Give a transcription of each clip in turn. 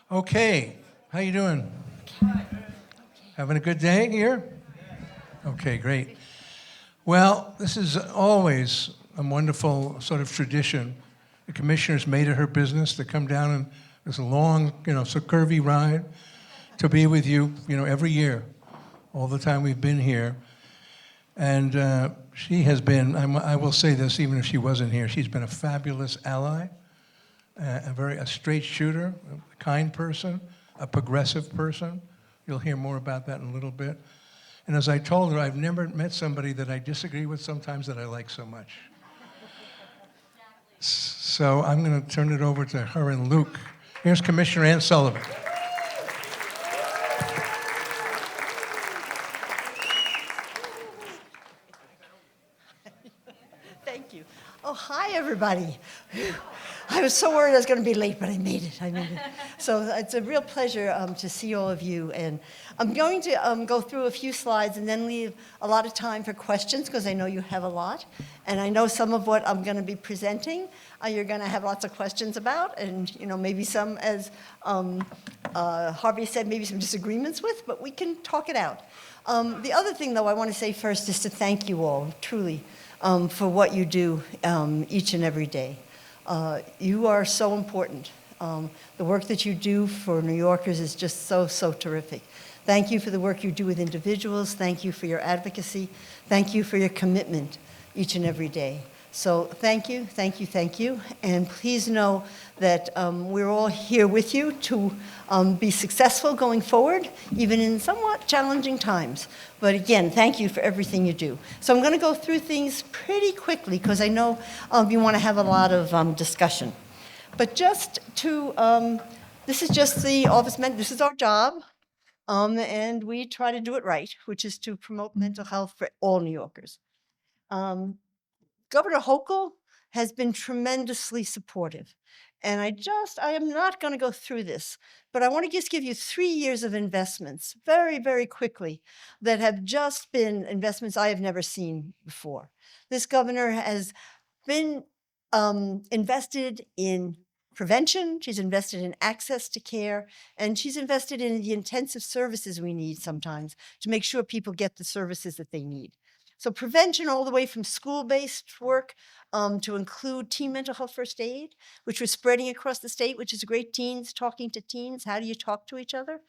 Okay, how you doing? Having a good day here? Okay, great. Well, this is always a wonderful sort of tradition. The commissioner's made it her business to come down and this long, so curvy ride to be with you, every year, all the time we've been here. And she has been, I will say this, even if she wasn't here, she's been a fabulous ally, a straight shooter, a kind person, a progressive person. You'll hear more about that in a little bit. And as I told her, I've never met somebody that I disagree with sometimes that I like so much. So I'm going to turn it over to her and Luke. Here's Commissioner Ann Sullivan. Thank you. Oh, hi, everybody. I was so worried I was going to be late, but I made it. So it's a real pleasure to see all of you. And I'm going to go through a few slides and then leave a lot of time for questions because I know you have a lot. And I know some of what I'm going to be presenting, you're going to have lots of questions about. And, maybe some, as Harvey said, maybe some disagreements with, but we can talk it out. The other thing, though, I want to say first is to thank you all, truly, for what you do each and every day. You are so important. The work that you do for New Yorkers is just so, so terrific. Thank you for the work you do with individuals. Thank you for your advocacy. Thank you for your commitment each and every day. So thank you, thank you, thank you. And please know that we're all here with you to be successful going forward, even in somewhat challenging times. But again, thank you for everything you do. So I'm going to go through things pretty quickly because I know you want to have a lot of discussion. But just to, this is just the office, this is our job. And we try to do it right, which is to promote mental health for all New Yorkers. Governor Hochul has been tremendously supportive. And I am not going to go through this, but I want to just give you 3 years of investments very, very quickly that have just been investments I have never seen before. This governor has been invested in prevention, she's invested in access to care, and she's invested in the intensive services we need sometimes to make sure people get the services that they need. So prevention all the way from school-based work to include teen mental health first aid, which we're spreading across the state, which is great. Teens talking to teens. How do you talk to each other?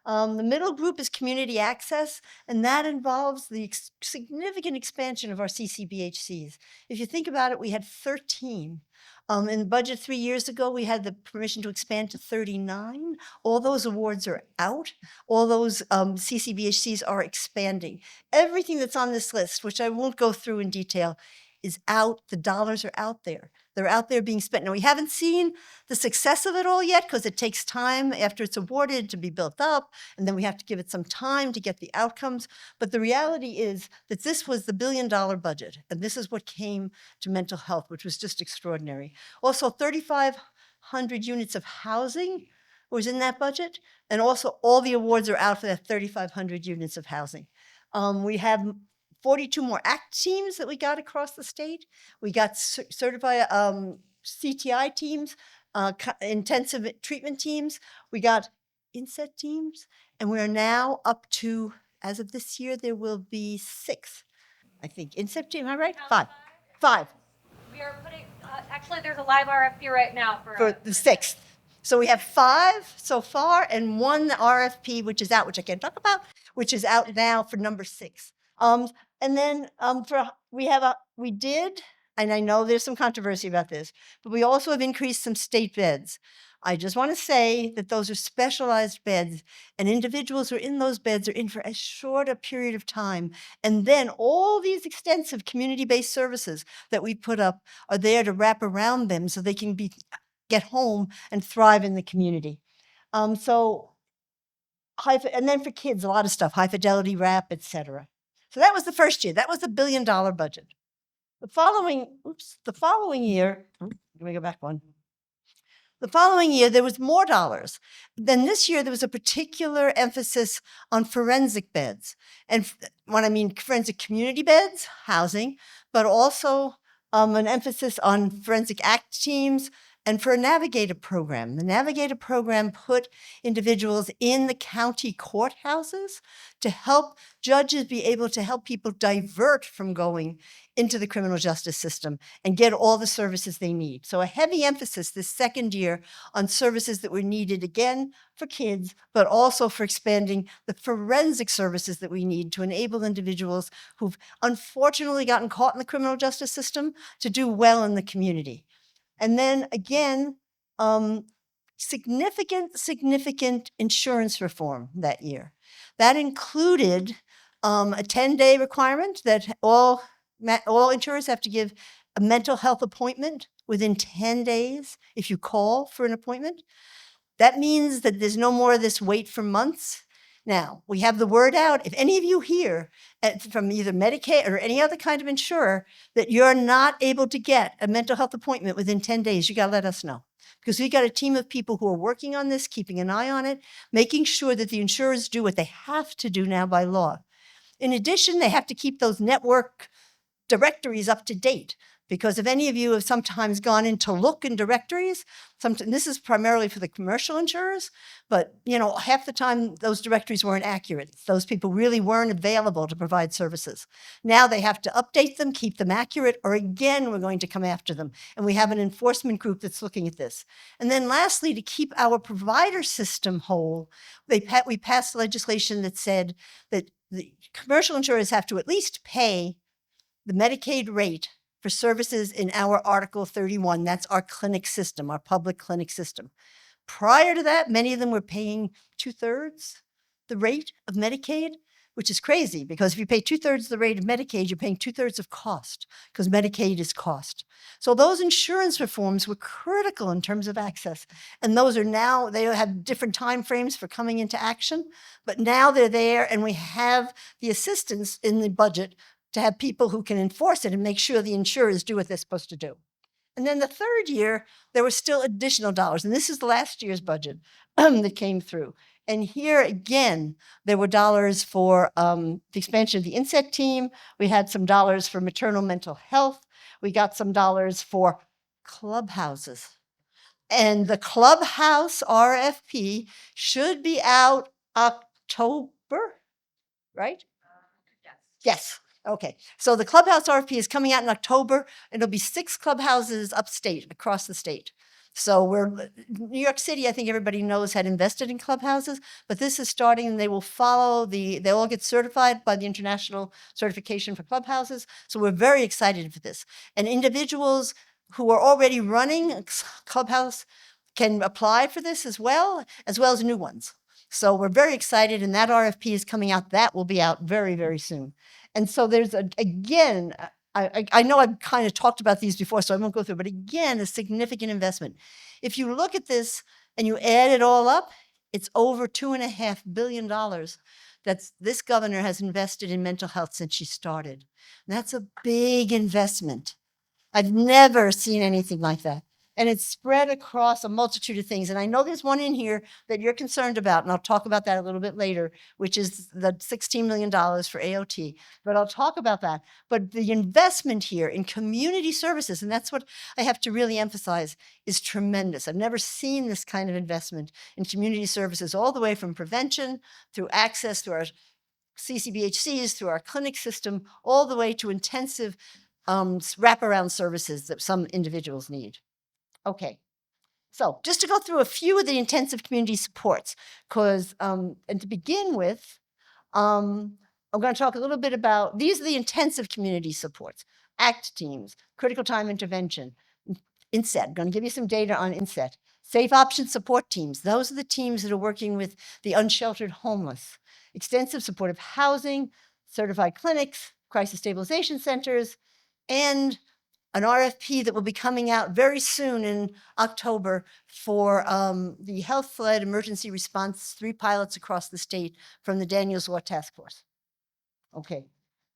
The middle group is community access, and that involves the significant expansion of our CCBHCs. If you think about it, we had 13. In the budget 3 years ago, we had the permission to expand to 39. All those awards are out. All those CCBHCs are expanding. Everything that's on this list, which I won't go through in detail, is out. The dollars are out there. They're out there being spent. Now, we haven't seen the success of it all yet because it takes time after it's awarded to be built up, and then we have to give it some time to get the outcomes. But the reality is that this was the billion-dollar budget, and this is what came to mental health, which was just extraordinary. Also, 3,500 units of housing was in that budget, and also all the awards are out for that 3,500 units of housing. We have 42 more ACT teams that we got across the state. We got certified CTI teams, intensive treatment teams. We got inset teams, and we are now up to, as of this year, there will be 6, I think. Inset team, am I right? 5. 5. We are putting, actually, there's a live RFP right now For the 6th. So we have 5 so far, and 1 RFP, which is out, which I can't talk about, which is out now for number 6. And then we did, and I know there's some controversy about this, but we also have increased some state beds. I just want to say that those are specialized beds, and individuals who are in those beds are in for as short a period of time. And then all these extensive community-based services that we put up are there to wrap around them so they can get home and thrive in the community. And then for kids, a lot of stuff, high fidelity wrap, et cetera. So that was the first year. That was the billion-dollar budget. The following year, let me go back one. The following year, there was more dollars. Then this year, there was a particular emphasis on forensic beds. And when I mean forensic community beds, housing, but also an emphasis on forensic ACT teams And for a Navigator program, the Navigator program put individuals in the county courthouses to help judges be able to help people divert from going into the criminal justice system and get all the services they need. So a heavy emphasis this second year on services that were needed, again, for kids, but also for expanding the forensic services that we need to enable individuals who've unfortunately gotten caught in the criminal justice system to do well in the community. And then again, significant insurance reform that year. That included a 10-day requirement that all insurers have to give a mental health appointment within 10 days if you call for an appointment. That means that there's no more of this wait for months. Now, we have the word out. If any of you hear from either Medicaid or any other kind of insurer that you're not able to get a mental health appointment within 10 days, you got to let us know. Because we've got a team of people who are working on this, keeping an eye on it, making sure that the insurers do what they have to do now by law. In addition, they have to keep those network directories up to date. Because if any of you have sometimes gone in to look in directories, this is primarily for the commercial insurers, but half the time those directories weren't accurate. Those people really weren't available to provide services. Now they have to update them, keep them accurate, or again, we're going to come after them. And we have an enforcement group that's looking at this. And then lastly, to keep our provider system whole, we passed legislation that said that the commercial insurers have to at least pay the Medicaid rate for services in our Article 31. That's our clinic system, our public clinic system. Prior to that, many of them were paying 2/3 the rate of Medicaid, which is crazy because if you pay 2/3 the rate of Medicaid, you're paying 2/3 of cost because Medicaid is cost. So those insurance reforms were critical in terms of access. And those are now, they have different time frames for coming into action, but now they're there and we have the assistance in the budget to have people who can enforce it and make sure the insurers do what they're supposed to do. And then the third year, there were still additional dollars. And this is last year's budget that came through. And here again, there were dollars for the expansion of the INSET team. We had some dollars for maternal mental health. We got some dollars for clubhouses. And the clubhouse RFP should be out October, right? Yes. Okay, so the clubhouse RFP is coming out in October. It'll be 6 clubhouses upstate, across the state. So New York City, I think everybody knows, had invested in clubhouses, but this is starting and they will follow they all get certified by the International Certification for Clubhouses. So we're very excited for this. And individuals who are already running a clubhouse can apply for this as well as new ones. So we're very excited, and that RFP is coming out. That will be out very, very soon. And so there's, again, I know I've kind of talked about these before, so I won't go through, but again, a significant investment. If you look at this and you add it all up, it's over $2.5 billion that this governor has invested in mental health since she started. And that's a big investment. I've never seen anything like that. And it's spread across a multitude of things. And I know there's one in here that you're concerned about, and I'll talk about that a little bit later, which is the $16 million for AOT. But I'll talk about that. But the investment here in community services, and that's what I have to really emphasize, is tremendous. I've never seen this kind of investment in community services, all the way from prevention, through access, through our CCBHCs, through our clinic system, all the way to intensive wraparound services that some individuals need. Okay, so just to go through a few of the intensive community supports, because, and to begin with, I'm going to talk a little bit about, these are the intensive community supports: ACT teams, critical time intervention, INSET. I'm going to give you some data on INSET. Safe option support teams. Those are the teams that are working with the unsheltered homeless. Extensive supportive housing, certified clinics, crisis stabilization centers, and an RFP that will be coming out very soon in October for the health-led emergency response, 3 pilots across the state from the Daniels Law Task Force. Okay.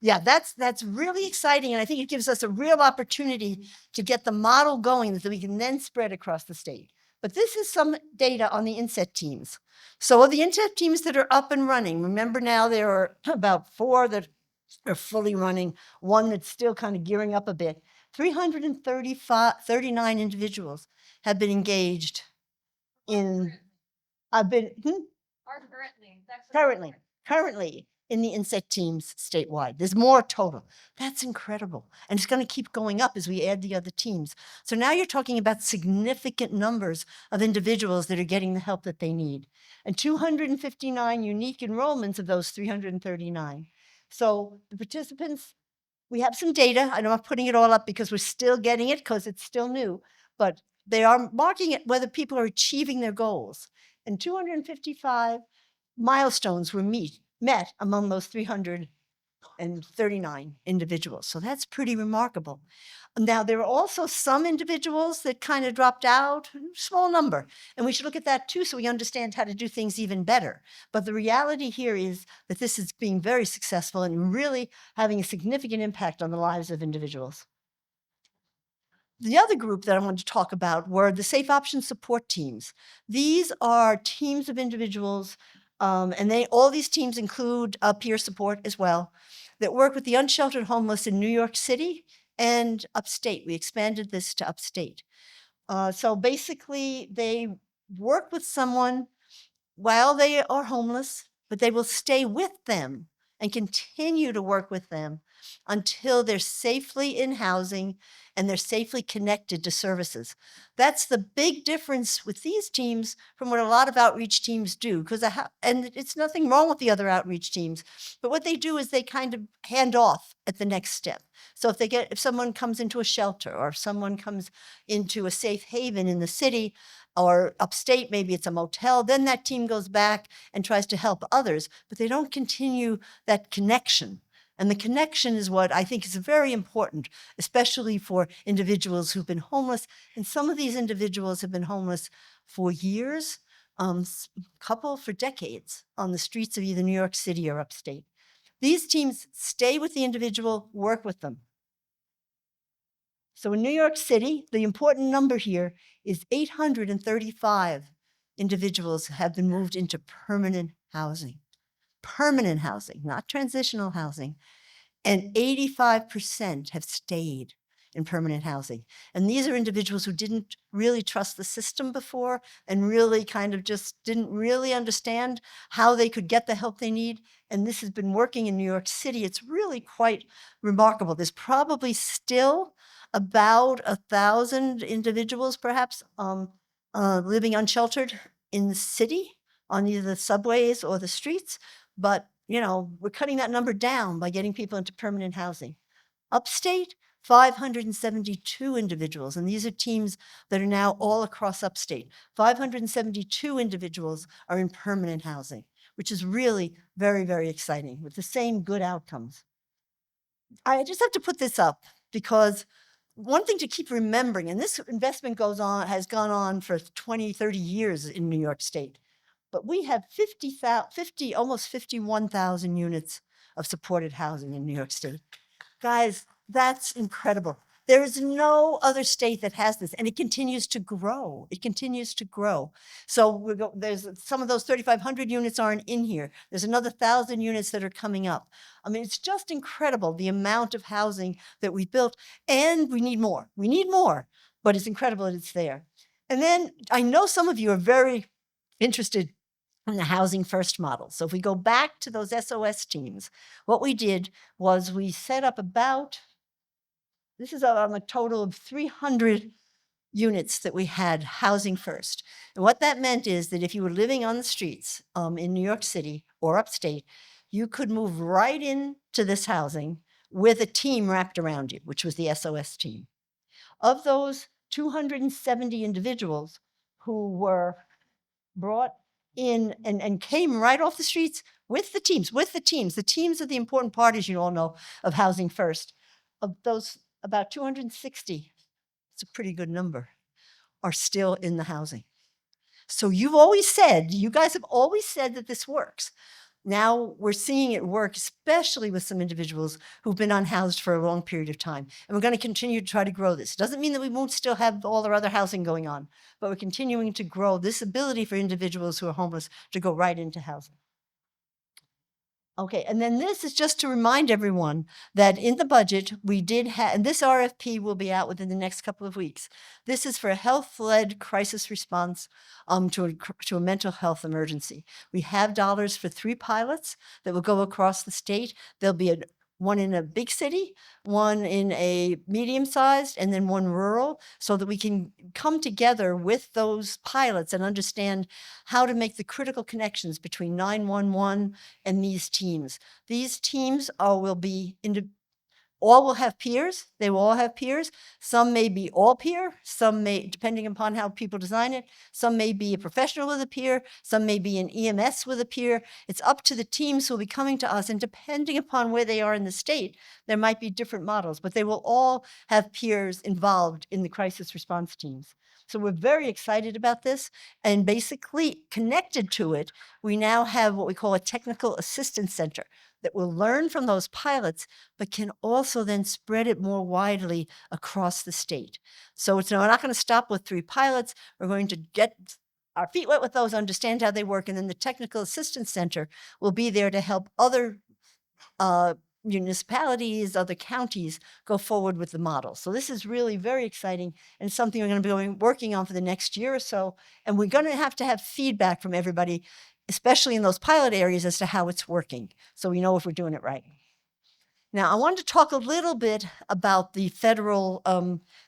Yeah, that's really exciting, and I think it gives us a real opportunity to get the model going that we can then spread across the state. But this is some data on the INSET teams. So of the INSET teams that are up and running, remember now there are about 4 that are fully running, 1 that's still kind of gearing up a bit. 39 individuals have been engaged in, I've been, Are currently. That's the currently, number. currently in the insect teams statewide. There's more total. That's incredible. And it's going to keep going up as we add the other teams. So now you're talking about significant numbers of individuals that are getting the help that they need. And 259 unique enrollments of those 339. So the participants, we have some data. I'm not putting it all up because we're still getting it because it's still new, but they are marking it whether people are achieving their goals. And 255 milestones were met among those 339 individuals. So that's pretty remarkable. Now, there are also some individuals that kind of dropped out, small number, and we should look at that too so we understand how to do things even better. But the reality here is that this is being very successful and really having a significant impact on the lives of individuals. The other group that I wanted to talk about were the Safe Option Support Teams. These are teams of individuals, and all these teams include peer support as well, that work with the unsheltered homeless in New York City and upstate. We expanded this to upstate. So basically, they work with someone while they are homeless, but they will stay with them and continue to work with them until they're safely in housing and they're safely connected to services. That's the big difference with these teams from what a lot of outreach teams do. And it's nothing wrong with the other outreach teams, but what they do is they kind of hand off at the next step. So if someone comes into a shelter or if someone comes into a safe haven in the city, or upstate, maybe it's a motel, then that team goes back and tries to help others, but they don't continue that connection. And the connection is what I think is very important, especially for individuals who've been homeless. And some of these individuals have been homeless for years, couple for decades on the streets of either New York City or upstate. These teams stay with the individual, work with them. So in New York City, the important number here is 835 individuals have been moved into permanent housing. Permanent housing, not transitional housing. And 85% have stayed in permanent housing. And these are individuals who didn't really trust the system before and really kind of just didn't really understand how they could get the help they need. And this has been working in New York City. It's really quite remarkable. There's probably still about 1,000 individuals perhaps living unsheltered in the city on either the subways or the streets. But, we're cutting that number down by getting people into permanent housing. Upstate, 572 individuals, and these are teams that are now all across upstate. 572 individuals are in permanent housing, which is really very, very exciting with the same good outcomes. I just have to put this up because one thing to keep remembering, and this investment has gone on for 20, 30 years in New York State, but we have almost 51,000 units of supported housing in New York State. Guys, that's incredible. There is no other state that has this, and it continues to grow. It continues to grow. So there's some of those 3,500 units aren't in here. There's another 1,000 units that are coming up. I mean, it's just incredible the amount of housing that we built, and we need more. We need more, but it's incredible that it's there. And then I know some of you are very interested in the housing first model. So if we go back to those SOS teams, what we did was we set up this is on a total of 300 units that we had housing first. And what that meant is that if you were living on the streets in New York City or upstate, you could move right into this housing with a team wrapped around you, which was the SOS team. Of those 270 individuals who were brought in and came right off the streets with the teams. The teams are the important part, as you all know, of Housing First. Of those, about 260, it's a pretty good number, are still in the housing. So you guys have always said that this works. Now we're seeing it work, especially with some individuals who've been unhoused for a long period of time. And we're going to continue to try to grow this. It doesn't mean that we won't still have all our other housing going on, but we're continuing to grow this ability for individuals who are homeless to go right into housing. Okay, and then this is just to remind everyone that in the budget, we did have, and this RFP will be out within the next couple of weeks. This is for a health-led crisis response to a mental health emergency. We have dollars for 3 pilots that will go across the state. There'll be one in a big city, one in a medium-sized, and then one rural, so that we can come together with those pilots and understand how to make the critical connections between 911 and these teams. These teams will be all will have peers. They will all have peers. Some may be all peer. Some may, depending upon how people design it, some may be a professional with a peer. Some may be an EMS with a peer. It's up to the teams who will be coming to us. And depending upon where they are in the state, there might be different models, but they will all have peers involved in the crisis response teams. So we're very excited about this. And basically connected to it, we now have what we call a technical assistance center that will learn from those pilots, but can also then spread it more widely across the state. So we're not going to stop with 3 pilots. We're going to get our feet wet with those, understand how they work, and then the Technical Assistance Center will be there to help other municipalities, other counties go forward with the model. So this is really very exciting and something we're going to be working on for the next year or so. And we're going to have feedback from everybody, especially in those pilot areas, as to how it's working, so we know if we're doing it right. Now, I wanted to talk a little bit about the federal,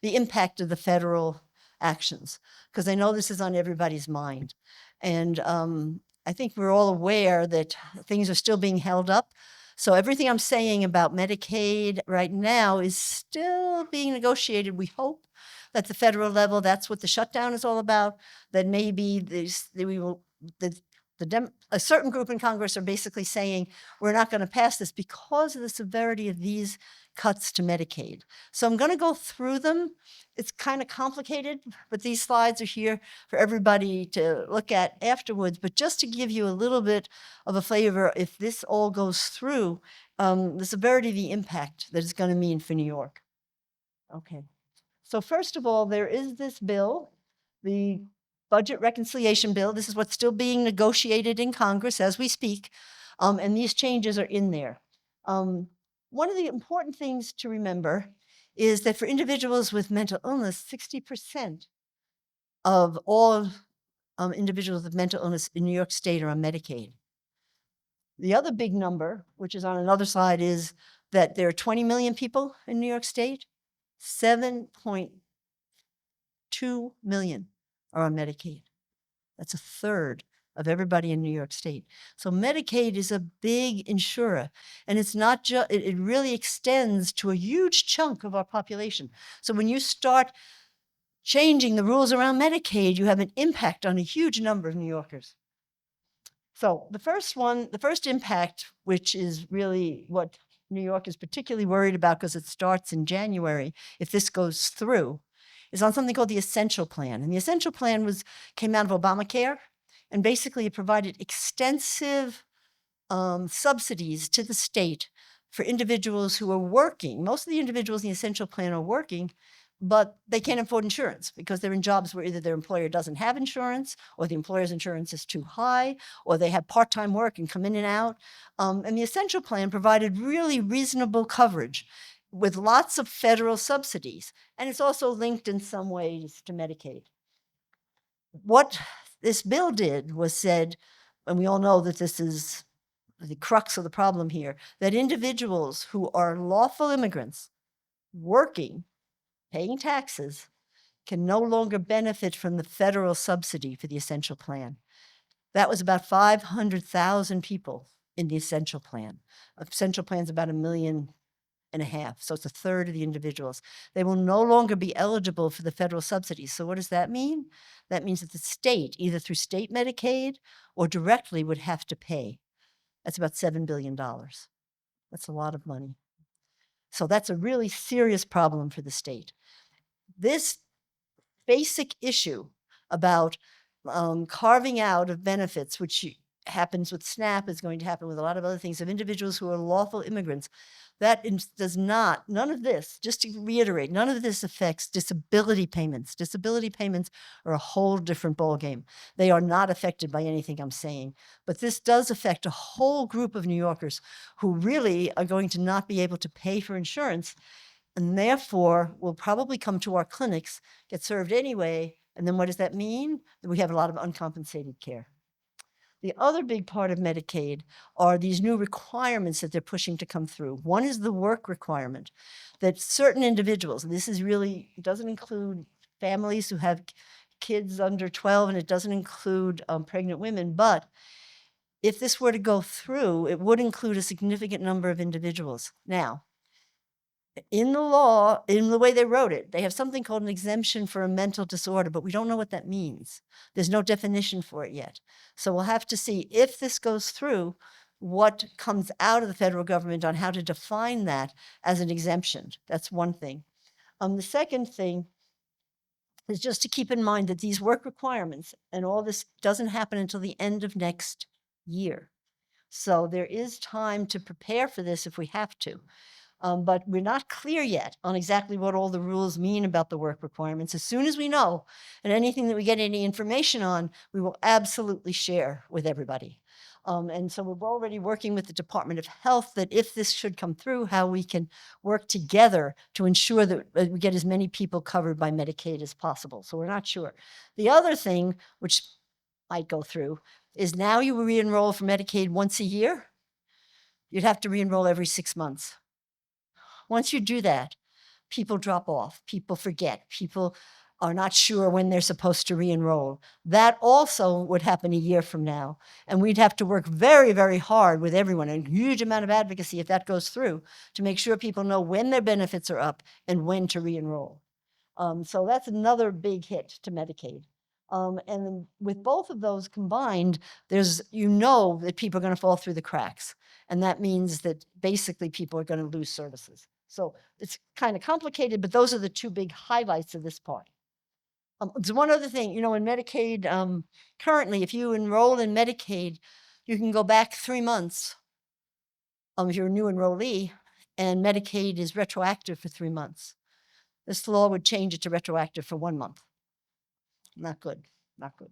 the impact of the federal actions, because I know this is on everybody's mind. And I think we're all aware that things are still being held up. So everything I'm saying about Medicaid right now is still being negotiated. We hope that the federal level, that's what the shutdown is all about, that maybe a certain group in Congress are basically saying, we're not going to pass this because of the severity of these cuts to Medicaid. So I'm going to go through them. It's kind of complicated, but these slides are here for everybody to look at afterwards. But just to give you a little bit of a flavor, if this all goes through, the severity of the impact that it's going to mean for New York. Okay. So first of all, there is this bill, the Budget Reconciliation Bill. This is what's still being negotiated in Congress as we speak, and these changes are in there. One of the important things to remember is that for individuals with mental illness, 60% of all individuals with mental illness in New York State are on Medicaid. The other big number, which is on another slide, is that there are 20 million people in New York State. 7.2 million are on Medicaid. That's a third of everybody in New York State. So Medicaid is a big insurer, and it's not just, it really extends to a huge chunk of our population. So when you start changing the rules around Medicaid, you have an impact on a huge number of New Yorkers. So the first impact, which is really what New York is particularly worried about because it starts in January, if this goes through, is on something called the Essential Plan. And the Essential Plan came out of Obamacare, and basically it provided extensive subsidies to the state for individuals who are working. Most of the individuals in the Essential Plan are working, but they can't afford insurance because they're in jobs where either their employer doesn't have insurance, or the employer's insurance is too high, or they have part-time work and come in and out. And the Essential Plan provided really reasonable coverage with lots of federal subsidies. And it's also linked in some ways to Medicaid. What this bill did was said, and we all know that this is the crux of the problem here, that individuals who are lawful immigrants working, paying taxes, can no longer benefit from the federal subsidy for the Essential Plan. That was about 500,000 people in the Essential Plan. Essential Plan is about 1.5 million. So it's a third of the individuals. They will no longer be eligible for the federal subsidies. So what does that mean? That means that the state, either through state Medicaid or directly, would have to pay. That's about $7 billion. That's a lot of money. So that's a really serious problem for the state. This basic issue about carving out of benefits, which happens with SNAP is going to happen with a lot of other things of individuals who are lawful immigrants. Does not, none of this, just to reiterate, none of this affects disability payments. Disability payments are a whole different ballgame. They are not affected by anything I'm saying. But this does affect a whole group of New Yorkers who really are going to not be able to pay for insurance and therefore will probably come to our clinics, get served anyway. And then what does that mean? That we have a lot of uncompensated care. The other big part of Medicaid are these new requirements that they're pushing to come through. One is the work requirement that certain individuals, and this is really, doesn't include families who have kids under 12, and it doesn't include pregnant women, but if this were to go through, it would include a significant number of individuals. Now, in the law, in the way they wrote it, they have something called an exemption for a mental disorder, but we don't know what that means. There's no definition for it yet. So we'll have to see if this goes through, what comes out of the federal government on how to define that as an exemption. That's one thing. The second thing is just to keep in mind that these work requirements and all this doesn't happen until the end of next year. So there is time to prepare for this if we have to. But we're not clear yet on exactly what all the rules mean about the work requirements. As soon as we know, and anything that we get any information on, we will absolutely share with everybody. And so we're already working with the Department of Health that if this should come through, how we can work together to ensure that we get as many people covered by Medicaid as possible. So we're not sure. The other thing, which might go through, is now you re-enroll for Medicaid once a year. You'd have to re-enroll every 6 months. Once you do that, people drop off, people forget, people are not sure when they're supposed to re-enroll. That also would happen a year from now. And we'd have to work very, very hard with everyone, a huge amount of advocacy if that goes through, to make sure people know when their benefits are up and when to re-enroll. So that's another big hit to Medicaid. And with both of those combined, you know that people are going to fall through the cracks. And that means that basically people are going to lose services. So it's kind of complicated, but those are the two big highlights of this part. There's one other thing, in Medicaid, currently, if you enroll in Medicaid, you can go back 3 months if you're a new enrollee, and Medicaid is retroactive for 3 months. This law would change it to retroactive for 1 month. Not good, not good.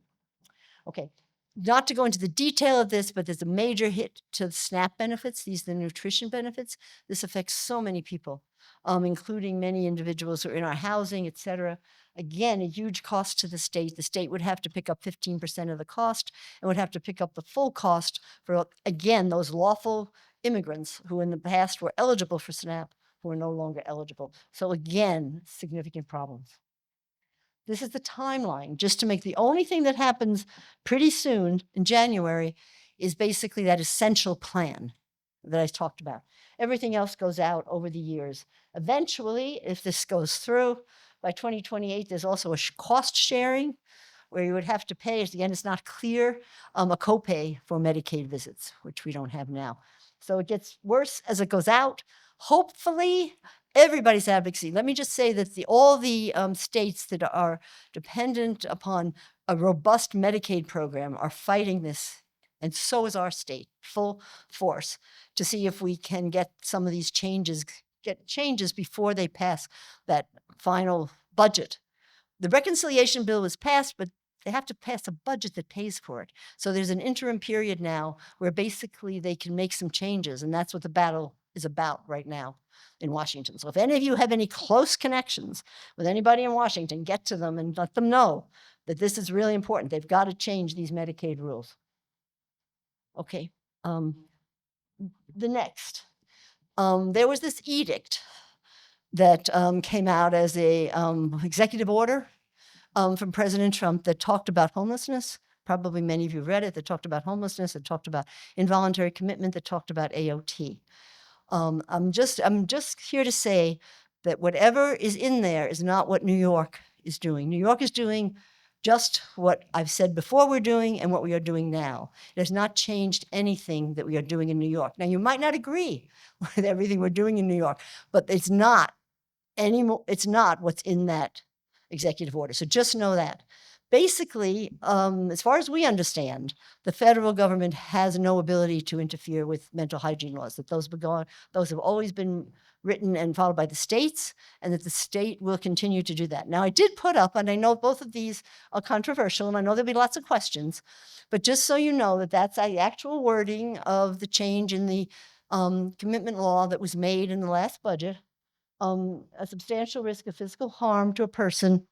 Okay, not to go into the detail of this, but there's a major hit to the SNAP benefits. These are the nutrition benefits. This affects so many people, including many individuals who are in our housing, et cetera. Again, a huge cost to the state. The state would have to pick up 15% of the cost and would have to pick up the full cost for, again, those lawful immigrants who in the past were eligible for SNAP, who are no longer eligible. So again, significant problems. This is the timeline, just to make the only thing that happens pretty soon in January is basically that essential plan that I talked about. Everything else goes out over the years. Eventually, if this goes through, by 2028, there's also a cost sharing where you would have to pay, again, it's not clear, a copay for Medicaid visits, which we don't have now. So it gets worse as it goes out. Hopefully, everybody's advocacy. Let me just say that all the states that are dependent upon a robust Medicaid program are fighting this, and so is our state, full force, to see if we can get some of these changes before they pass that final budget. The reconciliation bill was passed, but they have to pass a budget that pays for it. So there's an interim period now where basically they can make some changes, and that's what the battle is about right now in Washington. So if any of you have any close connections with anybody in Washington, get to them and let them know that this is really important. They've got to change these Medicaid rules. Okay, the next. There was this edict that came out as a executive order from President Trump that talked about homelessness. Probably many of you read it, that talked about homelessness, that talked about involuntary commitment, that talked about AOT. I'm just here to say that whatever is in there is not what New York is doing. New York is doing just what I've said before we're doing and what we are doing now. It has not changed anything that we are doing in New York. Now, you might not agree with everything we're doing in New York, but it's not what's in that executive order. So just know that. Basically, as far as we understand, the federal government has no ability to interfere with mental hygiene laws, that those have always been written and followed by the states, and that the state will continue to do that. Now, I did put up, and I know both of these are controversial, and I know there'll be lots of questions, but just so you know that that's the actual wording of the change in the commitment law that was made in the last budget. A substantial risk of physical harm to a person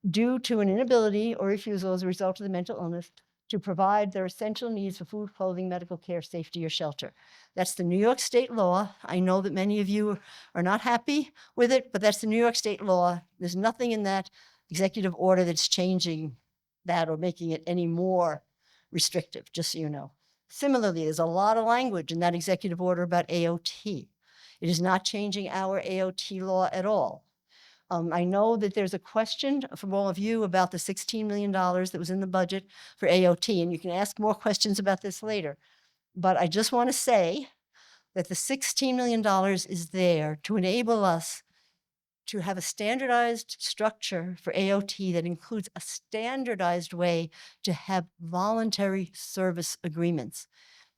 due to an inability or refusal as a result of the mental illness to provide their essential needs for food, clothing, medical care, safety, or shelter. That's the New York State law. I know that many of you are not happy with it, but that's the New York State law. There's nothing in that executive order that's changing that or making it any more restrictive, just so you know. Similarly, there's a lot of language in that executive order about AOT. It is not changing our AOT law at all. I know that there's a question from all of you about the $16 million that was in the budget for AOT, and you can ask more questions about this later. But I just want to say that the $16 million is there to enable us to have a standardized structure for AOT that includes a standardized way to have voluntary service agreements.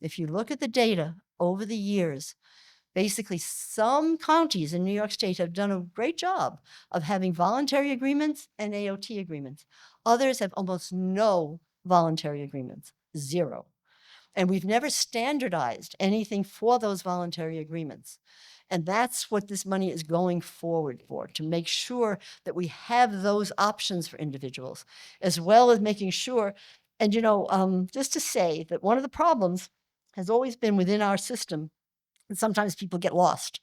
If you look at the data over the years, basically, some counties in New York State have done a great job of having voluntary agreements and AOT agreements. Others have almost no voluntary agreements, zero. And we've never standardized anything for those voluntary agreements. And that's what this money is going forward for, to make sure that we have those options for individuals, as well as making sure, and just to say that one of the problems has always been within our system, and sometimes people get lost.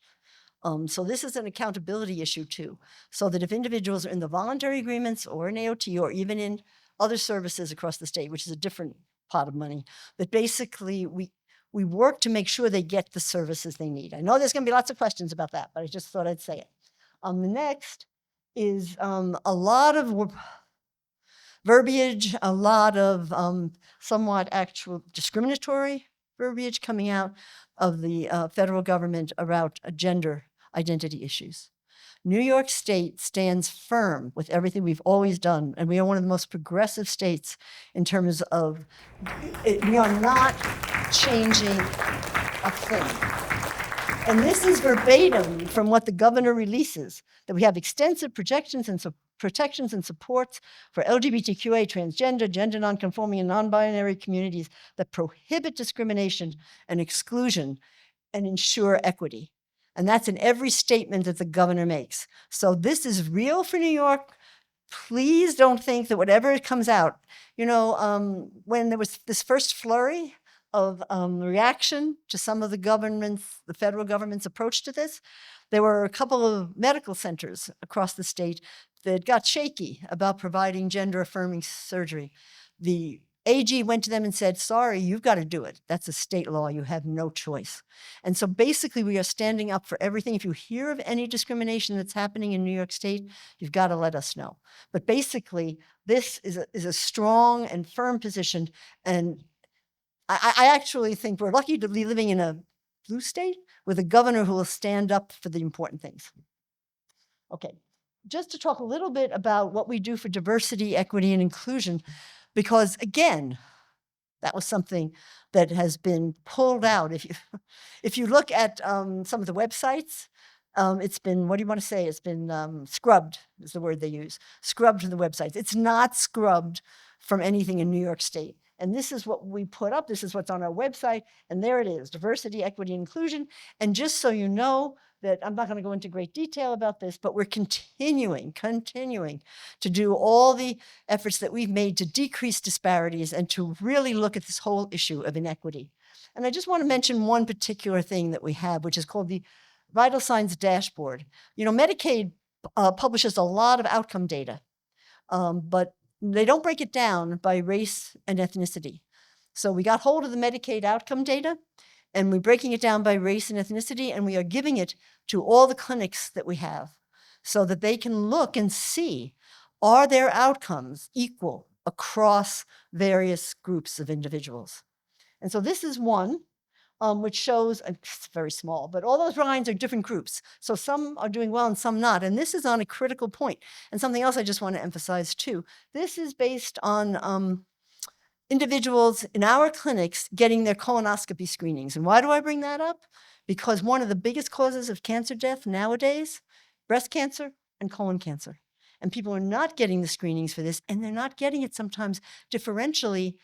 So this is an accountability issue too, so that if individuals are in the voluntary agreements or in AOT or even in other services across the state, which is a different pot of money, that basically we work to make sure they get the services they need. I know there's going to be lots of questions about that, but I just thought I'd say it. The next is a lot of verbiage, a lot of somewhat actual discriminatory verbiage coming out of the federal government about gender identity issues. New York State stands firm with everything we've always done, and we are one of the most progressive states in terms of we are not changing a thing. And this is verbatim from what the governor releases, that we have extensive protections and supports for LGBTQA, transgender, gender nonconforming, and non-binary communities that prohibit discrimination and exclusion and ensure equity. And that's in every statement that the governor makes. So this is real for New York. Please don't think that whatever comes out, when there was this first flurry of reaction to some of the federal government's approach to this, there were a couple of medical centers across the state that got shaky about providing gender-affirming surgery. The AG went to them and said, sorry, you've got to do it. That's a state law. You have no choice. And so basically, we are standing up for everything. If you hear of any discrimination that's happening in New York State, you've got to let us know. But basically, this is a strong and firm position. And I actually think we're lucky to be living in a blue state with a governor who will stand up for the important things. Okay, just to talk a little bit about what we do for diversity, equity, and inclusion, because again, that was something that has been pulled out. If you look at some of the websites, it's been, what do you want to say? It's been scrubbed, is the word they use, scrubbed from the websites. It's not scrubbed from anything in New York State. And this is what we put up. This is what's on our website. And there it is, diversity, equity, inclusion. And just so you know that I'm not going to go into great detail about this, but we're continuing to do all the efforts that we've made to decrease disparities and to really look at this whole issue of inequity. And I just want to mention one particular thing that we have, which is called the Vital Signs Dashboard. Medicaid publishes a lot of outcome data, but they don't break it down by race and ethnicity. So we got hold of the Medicaid outcome data, and we're breaking it down by race and ethnicity, and we are giving it to all the clinics that we have so that they can look and see, are their outcomes equal across various groups of individuals? And so this is one which shows, it's very small, but all those lines are different groups. So some are doing well and some not. And this is on a critical point. And something else I just want to emphasize too. This is based on individuals in our clinics getting their colonoscopy screenings. And why do I bring that up? Because one of the biggest causes of cancer death nowadays, breast cancer and colon cancer. And people are not getting the screenings for this, and they're not getting it sometimes differentially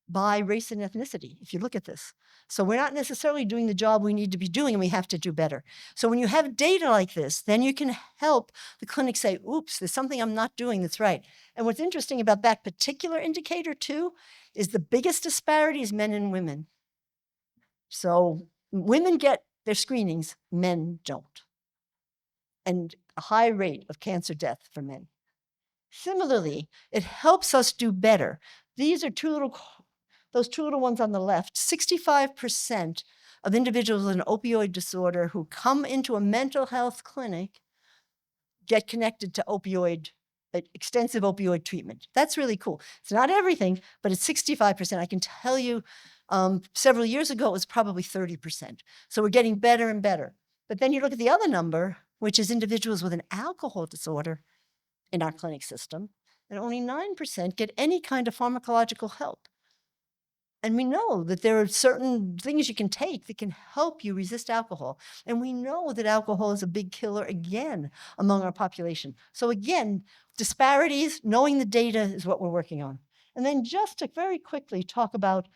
by race and ethnicity, if you look at this. So we're not necessarily doing the job we need to be doing, and we have to do better. So when you have data like this, then you can help the clinic say, oops, there's something I'm not doing that's right. And what's interesting about that particular indicator too, is the biggest disparity is men and women. So women get their screenings, men don't. And a high rate of cancer death for men. Similarly, it helps us do better. These are those two little ones on the left. 65% of individuals with an opioid disorder who come into a mental health clinic get connected to extensive opioid treatment. That's really cool. It's not everything, but it's 65%. I can tell you several years ago, it was probably 30%. So we're getting better and better. But then you look at the other number, which is individuals with an alcohol disorder in our clinic system, and only 9% get any kind of pharmacological help. And we know that there are certain things you can take that can help you resist alcohol. And we know that alcohol is a big killer again among our population. So again, disparities, knowing the data is what we're working on. And then just to very quickly talk about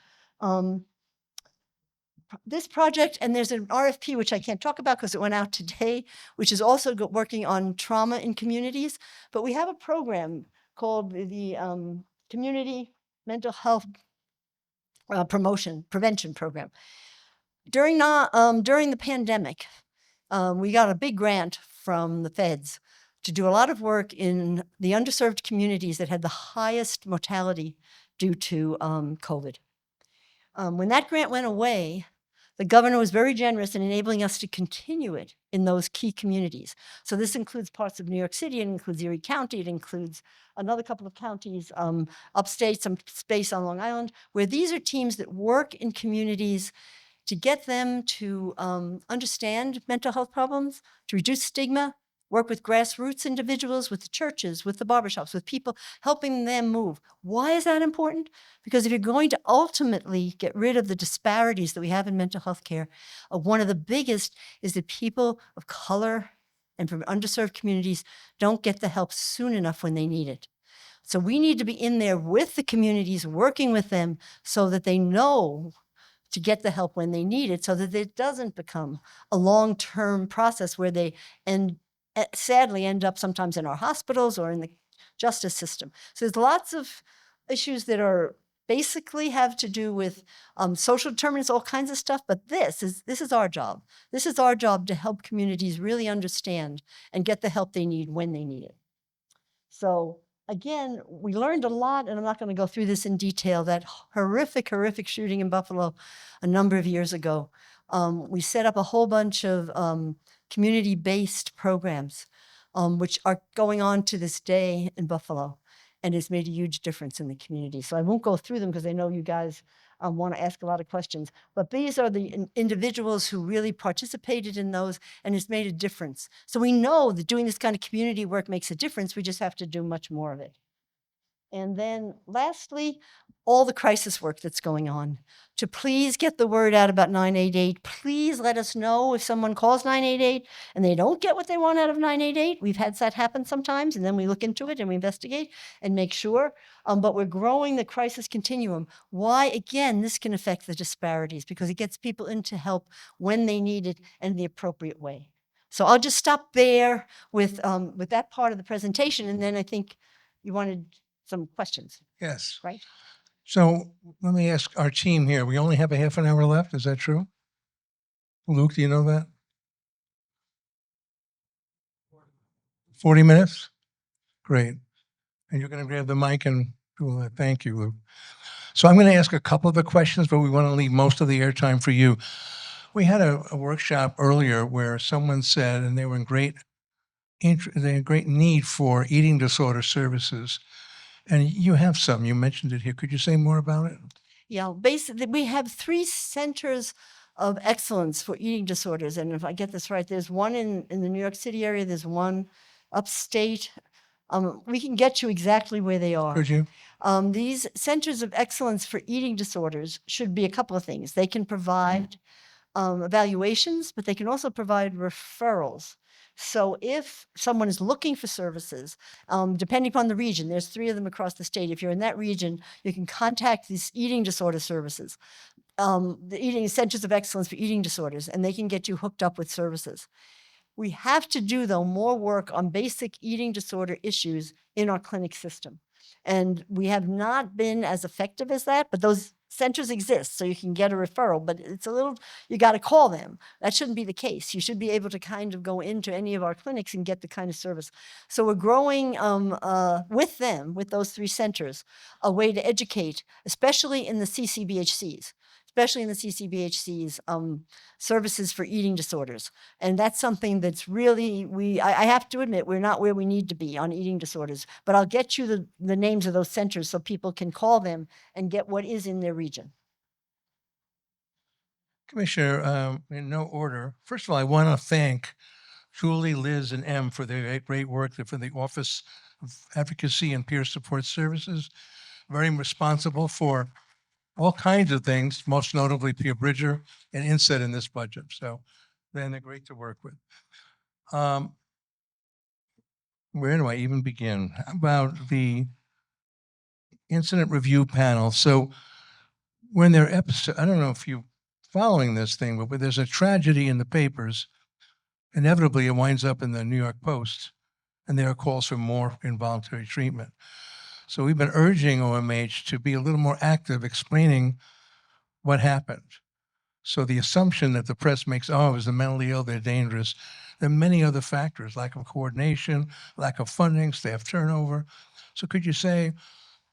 this project, and there's an RFP, which I can't talk about because it went out today, which is also working on trauma in communities. But we have a program called the Community Mental Health Prevention Program. During the pandemic, we got a big grant from the feds to do a lot of work in the underserved communities that had the highest mortality due to COVID. When that grant went away, the governor was very generous in enabling us to continue it in those key communities. So this includes parts of New York City, it includes Erie County, it includes another couple of counties, upstate, some space on Long Island, where these are teams that work in communities to get them to understand mental health problems, to reduce stigma, work with grassroots individuals, with the churches, with the barbershops, with people, helping them move. Why is that important? Because if you're going to ultimately get rid of the disparities that we have in mental health care, one of the biggest is that people of color and from underserved communities don't get the help soon enough when they need it. So we need to be in there with the communities, working with them so that they know to get the help when they need it, so that it doesn't become a long-term process where they sadly end up sometimes in our hospitals or in the justice system. So there's lots of issues that are basically have to do with social determinants, all kinds of stuff, but this is our job. This is our job to help communities really understand and get the help they need when they need it. So again, we learned a lot, and I'm not going to go through this in detail, that horrific shooting in Buffalo a number of years ago. We set up a whole bunch of community-based programs, which are going on to this day in Buffalo, and it's made a huge difference in the community. So I won't go through them because I know you guys want to ask a lot of questions, but these are the individuals who really participated in those, and it's made a difference. So we know that doing this kind of community work makes a difference. We just have to do much more of it. And then lastly, all the crisis work that's going on. To please get the word out about 988. Please let us know if someone calls 988 and they don't get what they want out of 988. We've had that happen sometimes, and then we look into it and we investigate and make sure. But we're growing the crisis continuum. Why? Again, this can affect the disparities because it gets people into help when they need it and in the appropriate way. So I'll just stop there with that part of the presentation, and then I think you wanted some questions. Yes. Right? So let me ask our team here. We only have a half an hour left. Is that true? Luke, do you know that? 40 minutes? Great. And you're going to grab the mic and do that. Thank you, Luke. So I'm going to ask a couple of the questions, but we want to leave most of the airtime for you. We had a workshop earlier where someone said, and they were in great need for eating disorder services. And you have some. You mentioned it here. Could you say more about it? Yeah, basically, we have 3 centers of excellence for eating disorders. And if I get this right, there's one in the New York City area, there's one upstate. We can get you exactly where they are. Could you? These centers of excellence for eating disorders should be a couple of things. They can provide evaluations, but they can also provide referrals. So if someone is looking for services, depending upon the region, there's 3 of them across the state. If you're in that region, you can contact these eating disorder services, the eating centers of excellence for eating disorders, and they can get you hooked up with services. We have to do, though, more work on basic eating disorder issues in our clinic system. And we have not been as effective as that, but those centers exist, so you can get a referral, but it's a little, you got to call them. That shouldn't be the case. You should be able to kind of go into any of our clinics and get the kind of service. So we're growing with them, with those 3 centers, a way to educate, especially in the CCBHCs. Services for eating disorders. And that's something that's really, I have to admit, we're not where we need to be on eating disorders, but I'll get you the names of those centers so people can call them and get what is in their region. Commissioner, in no order. First of all, I want to thank Julie, Liz, and Em for their great work for the Office of Advocacy and Peer Support Services. Very responsible for all kinds of things, most notably Peer Bridger and Inset in this budget. So then they're great to work with. Where do I even begin? How about the incident review panel? So when they're I don't know if you're following this thing, but when there's a tragedy in the papers, inevitably it winds up in the New York Post, and there are calls for more involuntary treatment. So we've been urging OMH to be a little more active explaining what happened. So the assumption that the press makes, oh, it was the mentally ill, they're dangerous. There are many other factors, lack of coordination, lack of funding, staff turnover. So could you say,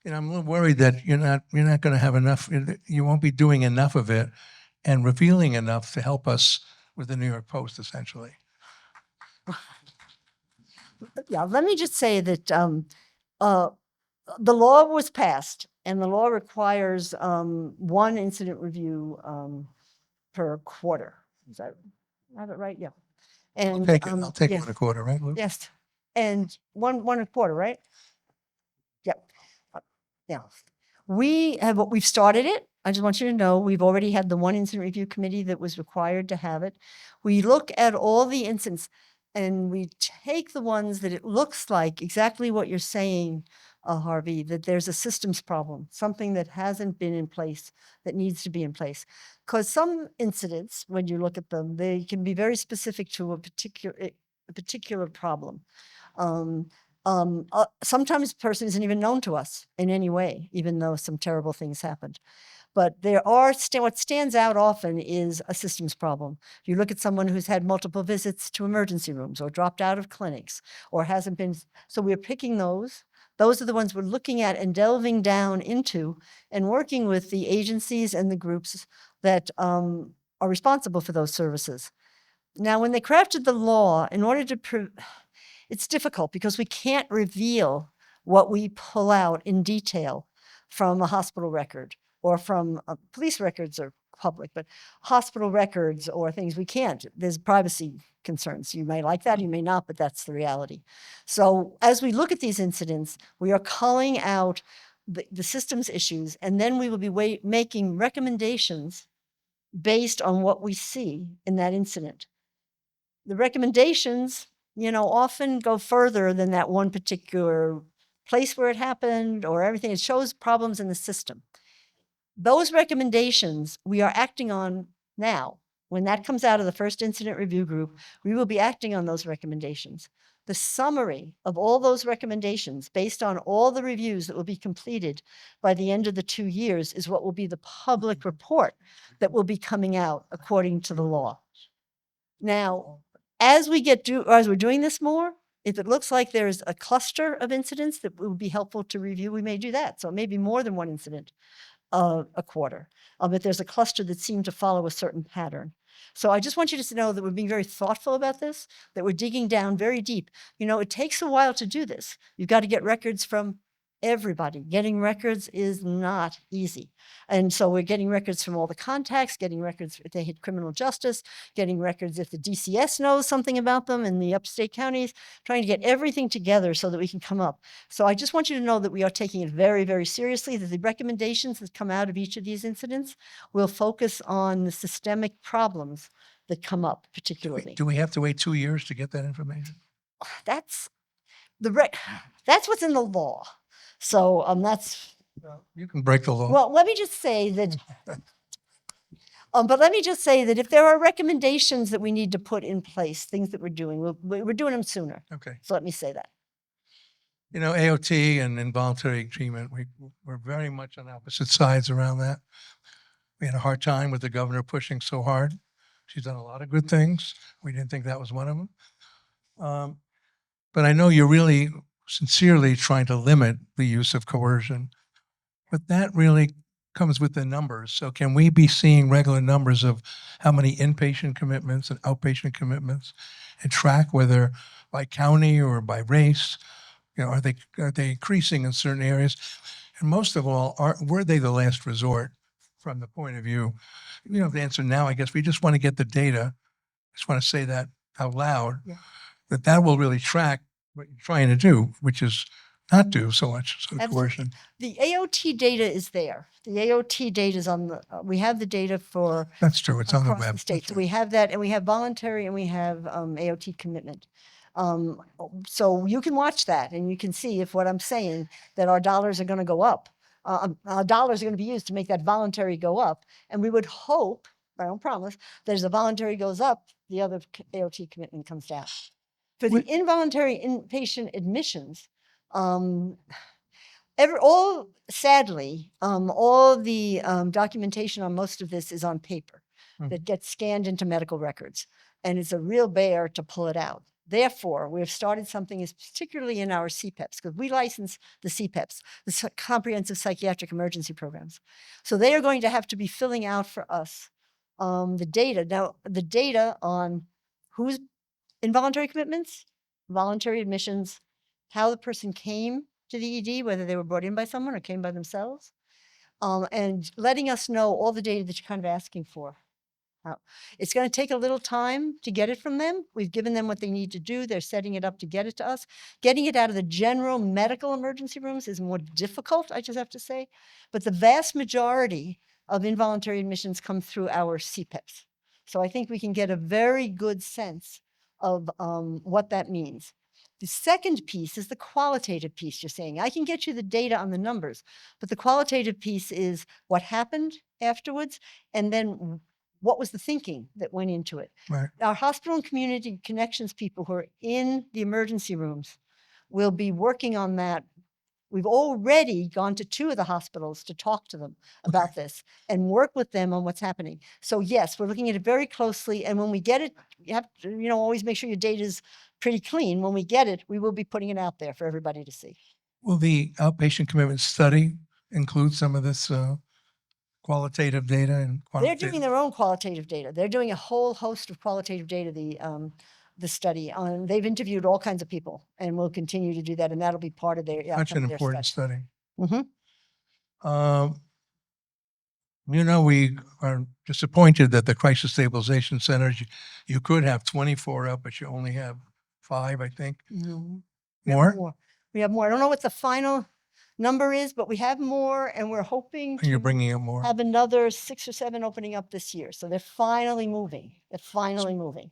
I'm a little worried that you're not going to have enough, you won't be doing enough of it and revealing enough to help us with the New York Post, essentially. Yeah, let me just say that the law was passed, and the law requires 1 incident review per quarter. Is that, I have it right? Yeah. And I'll take yeah. 1 a quarter, right, Lou? Yes. And one a quarter, right? Yep. Yeah. We've started it. I just want you to know we've already had the 1 incident review committee that was required to have it. We look at all the incidents and we take the ones that it looks like exactly what you're saying, Harvey, that there's a systems problem, something that hasn't been in place that needs to be in place. Because some incidents, when you look at them, they can be very specific to a particular problem. Sometimes the person isn't even known to us in any way, even though some terrible things happened. But there are, what stands out often is a systems problem. You look at someone who's had multiple visits to emergency rooms or dropped out of clinics or hasn't been, so we're picking those. Those are the ones we're looking at and delving down into and working with the agencies and the groups that are responsible for those services. Now, when they crafted the law, in order to, it's difficult because we can't reveal what we pull out in detail from a hospital record or from police records are public, but hospital records or things we can't. There's privacy concerns. You may like that, you may not, but that's the reality. So as we look at these incidents, we are culling out the systems issues, and then we will be making recommendations based on what we see in that incident. The recommendations, often go further than that one particular place where it happened or everything. It shows problems in the system. Those recommendations we are acting on now. When that comes out of the first incident review group, we will be acting on those recommendations. The summary of all those recommendations, based on all the reviews that will be completed by the end of the 2 years, is what will be the public report that will be coming out according to the law. Now, as we're doing this more, if it looks like there's a cluster of incidents that would be helpful to review, we may do that. So it may be more than 1 incident a quarter. But there's a cluster that seem to follow a certain pattern. So I just want you to know that we're being very thoughtful about this, that we're digging down very deep. It takes a while to do this. You've got to get records from everybody. Getting records is not easy. And so we're getting records from all the contacts, getting records if they hit criminal justice, getting records if the DCS knows something about them in the upstate counties, trying to get everything together so that we can come up. So I just want you to know that we are taking it very, very seriously, that the recommendations that come out of each of these incidents will focus on the systemic problems that come up particularly. Do we have to wait 2 years to get that information? That's that's what's in the law. So that's, You can break the law. well, let me just say that, but let me just say that if there are recommendations that we need to put in place, things that we're doing, we're doing them sooner. Okay. So let me say that. You know, AOT and involuntary treatment, we're very much on opposite sides around that. We had a hard time with the governor pushing so hard. She's done a lot of good things. We didn't think that was one of them. But I know you're really sincerely trying to limit the use of coercion, but that really comes with the numbers. So can we be seeing regular numbers of how many inpatient commitments and outpatient commitments, and track whether by county or by race, you know, are they increasing in certain areas? And most of all, were they the last resort from the point of view? You don't have to answer now, I guess. We just want to get the data. I just want to say that out loud, Yeah. that will really track what you're trying to do, which is not do so much Absolutely. coercion. The AOT data is there. The AOT data is on the, we have the data for That's true. It's on the across web. the state. That's So right. we have that, and we have voluntary, and we have AOT commitment. So you can watch that, and you can see if what I'm saying, that our dollars are going to go up. Our dollars are going to be used to make that voluntary go up. And we would hope, I don't promise, that as the voluntary goes up, the other AOT commitment comes down. For the involuntary inpatient admissions, sadly, all the documentation on most of this is on paper that gets scanned into medical records, and it's a real bear to pull it out. Therefore, we have started something, particularly in our CPEPs, because we license the CPEPs, the Comprehensive Psychiatric Emergency Programs. So they are going to have to be filling out for us the data. Now, the data on who's involuntary commitments, voluntary admissions, how the person came to the ED, whether they were brought in by someone or came by themselves, and letting us know all the data that you're kind of asking for. It's going to take a little time to get it from them. We've given them what they need to do. They're setting it up to get it to us. Getting it out of the general medical emergency rooms is more difficult, I just have to say. But the vast majority of involuntary admissions come through our CPEPs. So I think we can get a very good sense of what that means. The second piece is the qualitative piece you're saying. I can get you the data on the numbers, but the qualitative piece is what happened afterwards, and then what was the thinking that went into it. Right. Our hospital and community connections people who are in the emergency rooms will be working on that. We've already gone to 2 of the hospitals to talk to them about this and work with them on what's happening. So yes, we're looking at it very closely. And when we get it, you have to, always make sure your data is pretty clean. When we get it, we will be putting it out there for everybody to see. Will the outpatient commitment study include some of this qualitative data and They're quantitative? doing their own qualitative data. They're doing a whole host of qualitative data, the study. They've interviewed all kinds of people and will continue to do that. And that'll be part of their Such an their important study. Mhm. We are disappointed that the Crisis Stabilization Centers, you could have 24 up, but you only have 5, I think. No. More? We have more. I don't know what the final number is, but we have more, and we're hoping And you're to bringing in more. have another 6 or 7 opening up this year. So they're finally moving. They're finally moving.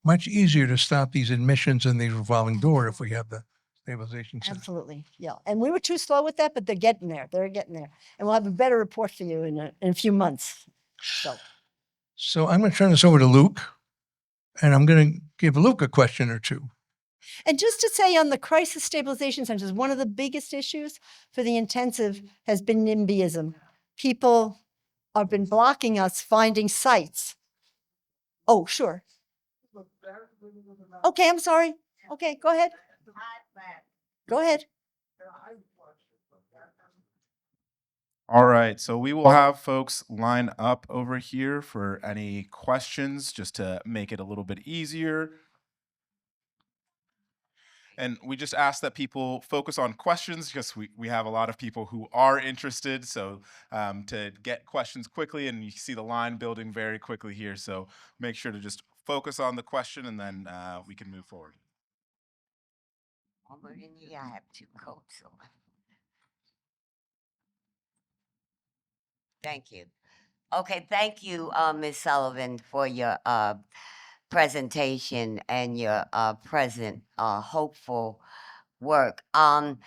Much easier to stop these admissions in the revolving door if we have the stabilization center. Absolutely. Yeah. And we were too slow with that, but they're getting there. They're getting there. And we'll have a better report for you in a few months. So I'm going to turn this over to Luke, and I'm going to give Luke a question or two. And just to say on the crisis stabilization centers, one of the biggest issues for the intensive has been NIMBYism. People have been blocking us finding sites. Oh, sure. Okay, I'm sorry. Okay, go ahead. Go ahead. All right, so we will have folks line up over here for any questions just to make it a little bit easier. And we just ask that people focus on questions because we have a lot of people who are interested. So to get questions quickly, and you see the line building very quickly here. So make sure to just focus on the question, and then we can move forward. Over in here, I have two coats on. Thank you. Okay, thank you, Ms. Sullivan, for your presentation and your present hopeful work. In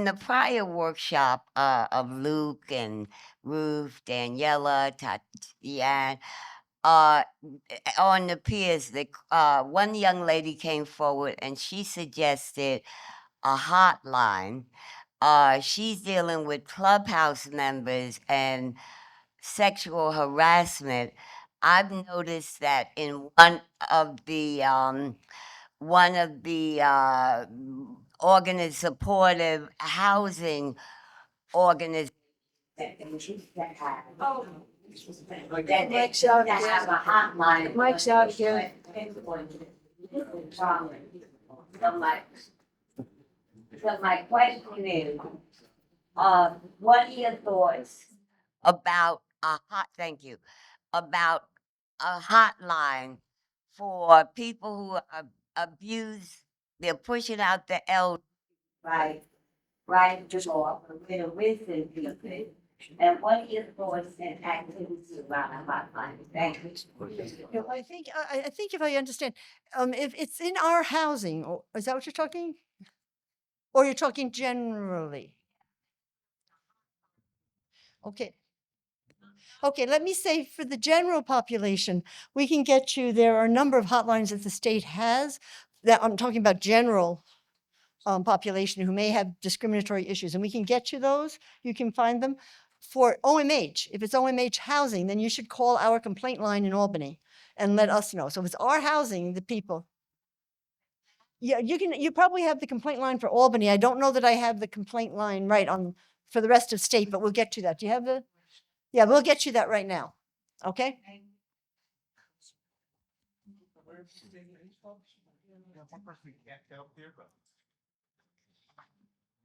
the prior workshop of Luke and Ruth, Daniela, Tatiana, on the peers, one young lady came forward and she suggested a hotline. She's dealing with Clubhouse members and sexual harassment. I've noticed that in one of the supportive housing organizations. Mike's out That here. have a hotline. Mike's out here. So my question is, what are your thoughts about thank you, about a hotline for people who abuse, they're pushing out the elder, right, just off with a wisdom people. And what are your thoughts and activities around a hotline? Thank you. I think if I understand, if it's in our housing, is that what you're talking? Or you're talking generally? Okay. Okay, let me say for the general population, we can get you, there are a number of hotlines that the state has, that I'm talking about general population who may have discriminatory issues, and we can get you those, you can find them. For OMH, if it's OMH housing, then you should call our complaint line in Albany and let us know. So if it's our housing, the people. Yeah, you probably have the complaint line for Albany. I don't know that I have the complaint line right on for the rest of state, but we'll get to that. Do you have the? Yeah, we'll get you that right now. Okay?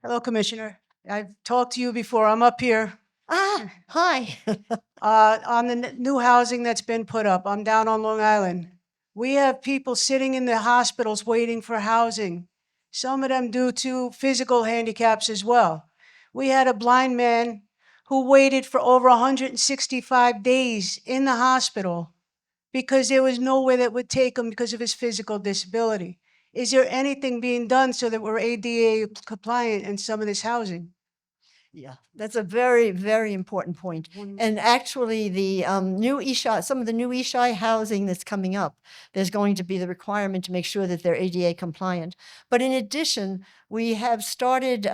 Hello, Commissioner. I've talked to you before. I'm up here Ah, hi. on the new housing that's been put up. I'm down on Long Island. We have people sitting in the hospitals waiting for housing, some of them due to physical handicaps as well. We had a blind man who waited for over 165 days in the hospital because there was nowhere that would take him because of his physical disability. Is there anything being done so that we're ADA compliant in some of this housing? Yeah, that's a very, very important point. And actually, the new ESHI, some of the new ESHI housing that's coming up, there's going to be the requirement to make sure that they're ADA compliant. But in addition, we have started,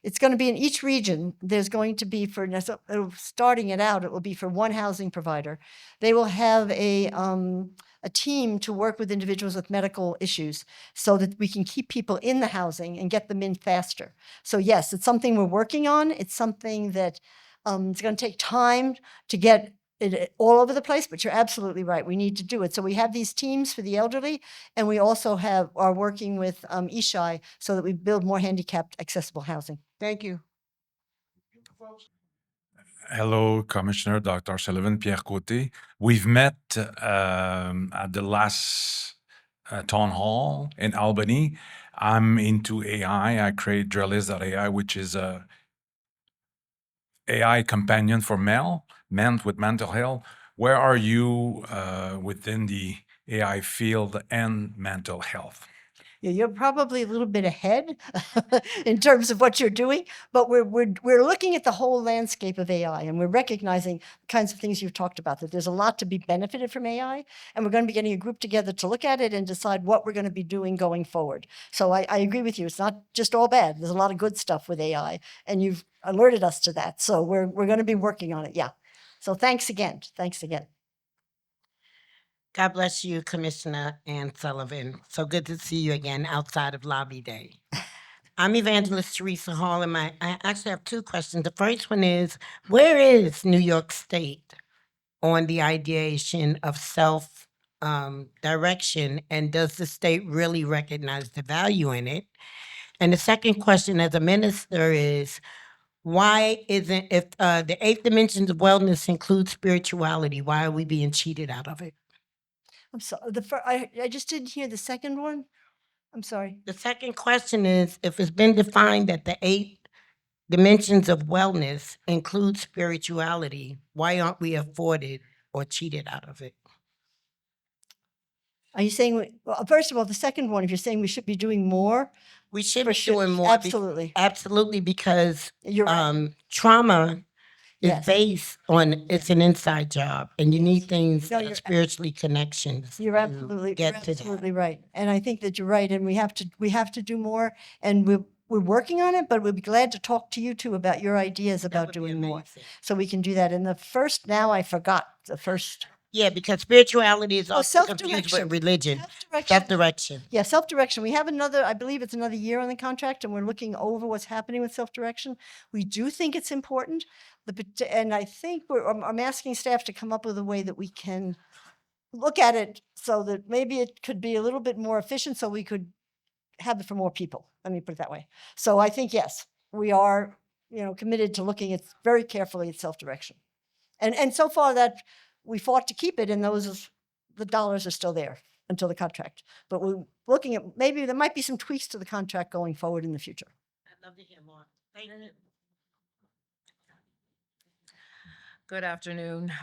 it's going to be in each region. There's going to be starting it out, it will be for one housing provider. They will have a team to work with individuals with medical issues so that we can keep people in the housing and get them in faster. So yes, it's something we're working on. It's something that it's going to take time to get it all over the place, but you're absolutely right. We need to do it. So we have these teams for the elderly, and we also are working with ESHI so that we build more handicapped accessible housing. Thank you. Hello, Commissioner Dr. Sullivan, Pierre Côté. We've met at the last town hall in Albany. I'm into AI. I create Drellis.ai, which is a AI companion for men with mental health. Where are you within the AI field and mental health? Yeah, you're probably a little bit ahead in terms of what you're doing, but we're looking at the whole landscape of AI, and we're recognizing the kinds of things you've talked about, that there's a lot to be benefited from AI, and we're going to be getting a group together to look at it and decide what we're going to be doing going forward. So I agree with you. It's not just all bad. There's a lot of good stuff with AI, and you've alerted us to that. So we're going to be working on it. Yeah. So thanks again. Thanks again. God bless you, Commissioner Ann Sullivan. So good to see you again outside of Lobby Day. I'm Evangelist Teresa Hall, and I actually have two questions. The first one is, where is New York State on the ideation of direction, and does the state really recognize the value in it? And the second question as a minister is, why isn't, if the 8 dimensions of wellness include spirituality, why are we being cheated out of it? I'm sorry. I just didn't hear the second one. I'm sorry. The second question is, if it's been defined that the 8 dimensions of wellness include spirituality, why aren't we afforded or cheated out of it? Are you saying, well, first of all, the second one, if you're saying we should be doing more, We should for be sure, doing more. absolutely. Absolutely, because You're right. trauma is Yes. based on, it's an inside job, and you need things No, that are you're spiritually connections You're to absolutely, get you're to that. absolutely right. And I think that you're right. And we have to do more. And we're working on it, but we'll be glad to talk to you too about your ideas That about would be doing more. amazing. So we can do that. And the first, now I forgot the first. Yeah, because spirituality is Oh, also confused self-direction. with religion. Self-direction. Self-direction. Yeah, self-direction. We have another, I believe it's another year on the contract, and we're looking over what's happening with self-direction. We do think it's important. And I think I'm asking staff to come up with a way that we can look at it so that maybe it could be a little bit more efficient so we could have it for more people. Let me put it that way. So I think, yes, we are, committed to looking at very carefully at self-direction. And so far that we fought to keep it, and the dollars are still there until the contract. But we're looking at, maybe there might be some tweaks to the contract going forward in the future. I'd love to hear more. Thank you. Good afternoon.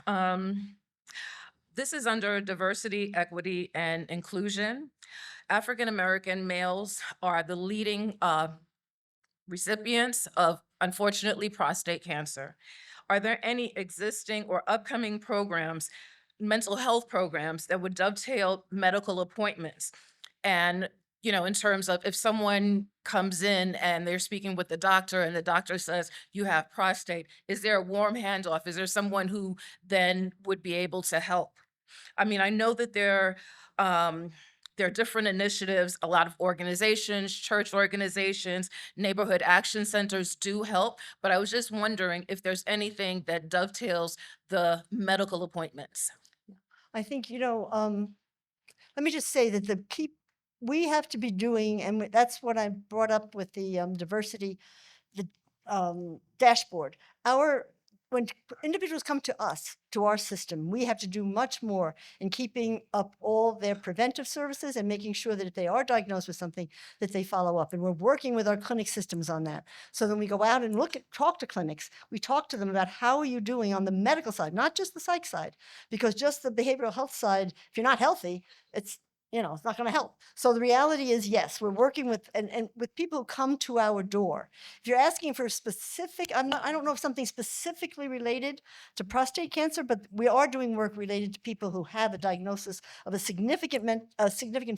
This is under diversity, equity, and inclusion. African American males are the leading recipients of, unfortunately, prostate cancer. Are there any existing or upcoming programs, mental health programs, that would dovetail medical appointments? And, in terms of if someone comes in and they're speaking with the doctor and the doctor says, you have prostate, is there a warm handoff? Is there someone who then would be able to help? I mean, I know that there are different initiatives, a lot of organizations, church organizations, neighborhood action centers do help, but I was just wondering if there's anything that dovetails the medical appointments. I think, let me just say that we have to be doing, and that's what I brought up with the diversity, the dashboard. When individuals come to us, to our system, we have to do much more in keeping up all their preventive services and making sure that if they are diagnosed with something, that they follow up. And we're working with our clinic systems on that. So then we go out and talk to clinics. We talk to them about how are you doing on the medical side, not just the psych side, because just the behavioral health side, if you're not healthy, it's not going to help. So the reality is, yes, we're working with, and with people who come to our door. If you're asking for a specific, I don't know if something specifically related to prostate cancer, but we are doing work related to people who have a diagnosis of a significant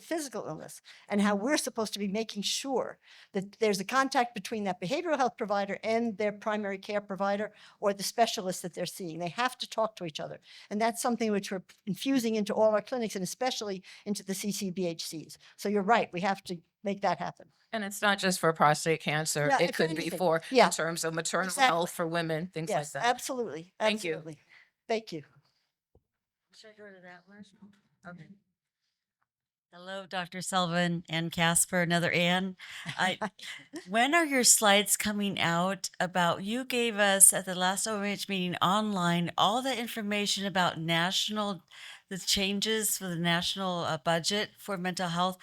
physical illness, and how we're supposed to be making sure that there's a contact between that behavioral health provider and their primary care provider or the specialist that they're seeing. They have to talk to each other. And that's something which we're infusing into all our clinics, and especially into the CCBHCs. So you're right, we have to make that happen. And it's not just for prostate cancer, Yeah, it if could be anything. for, Yeah. in terms of maternal Exactly. health for women, things like Yes, that. absolutely. Thank you. Absolutely. Thank you. Should I go to that one? Okay. Hello, Dr. Sullivan and Casper, another Ann. When are your slides coming out about, you gave us at the last OMH meeting online all the information about the changes for the national budget for mental health.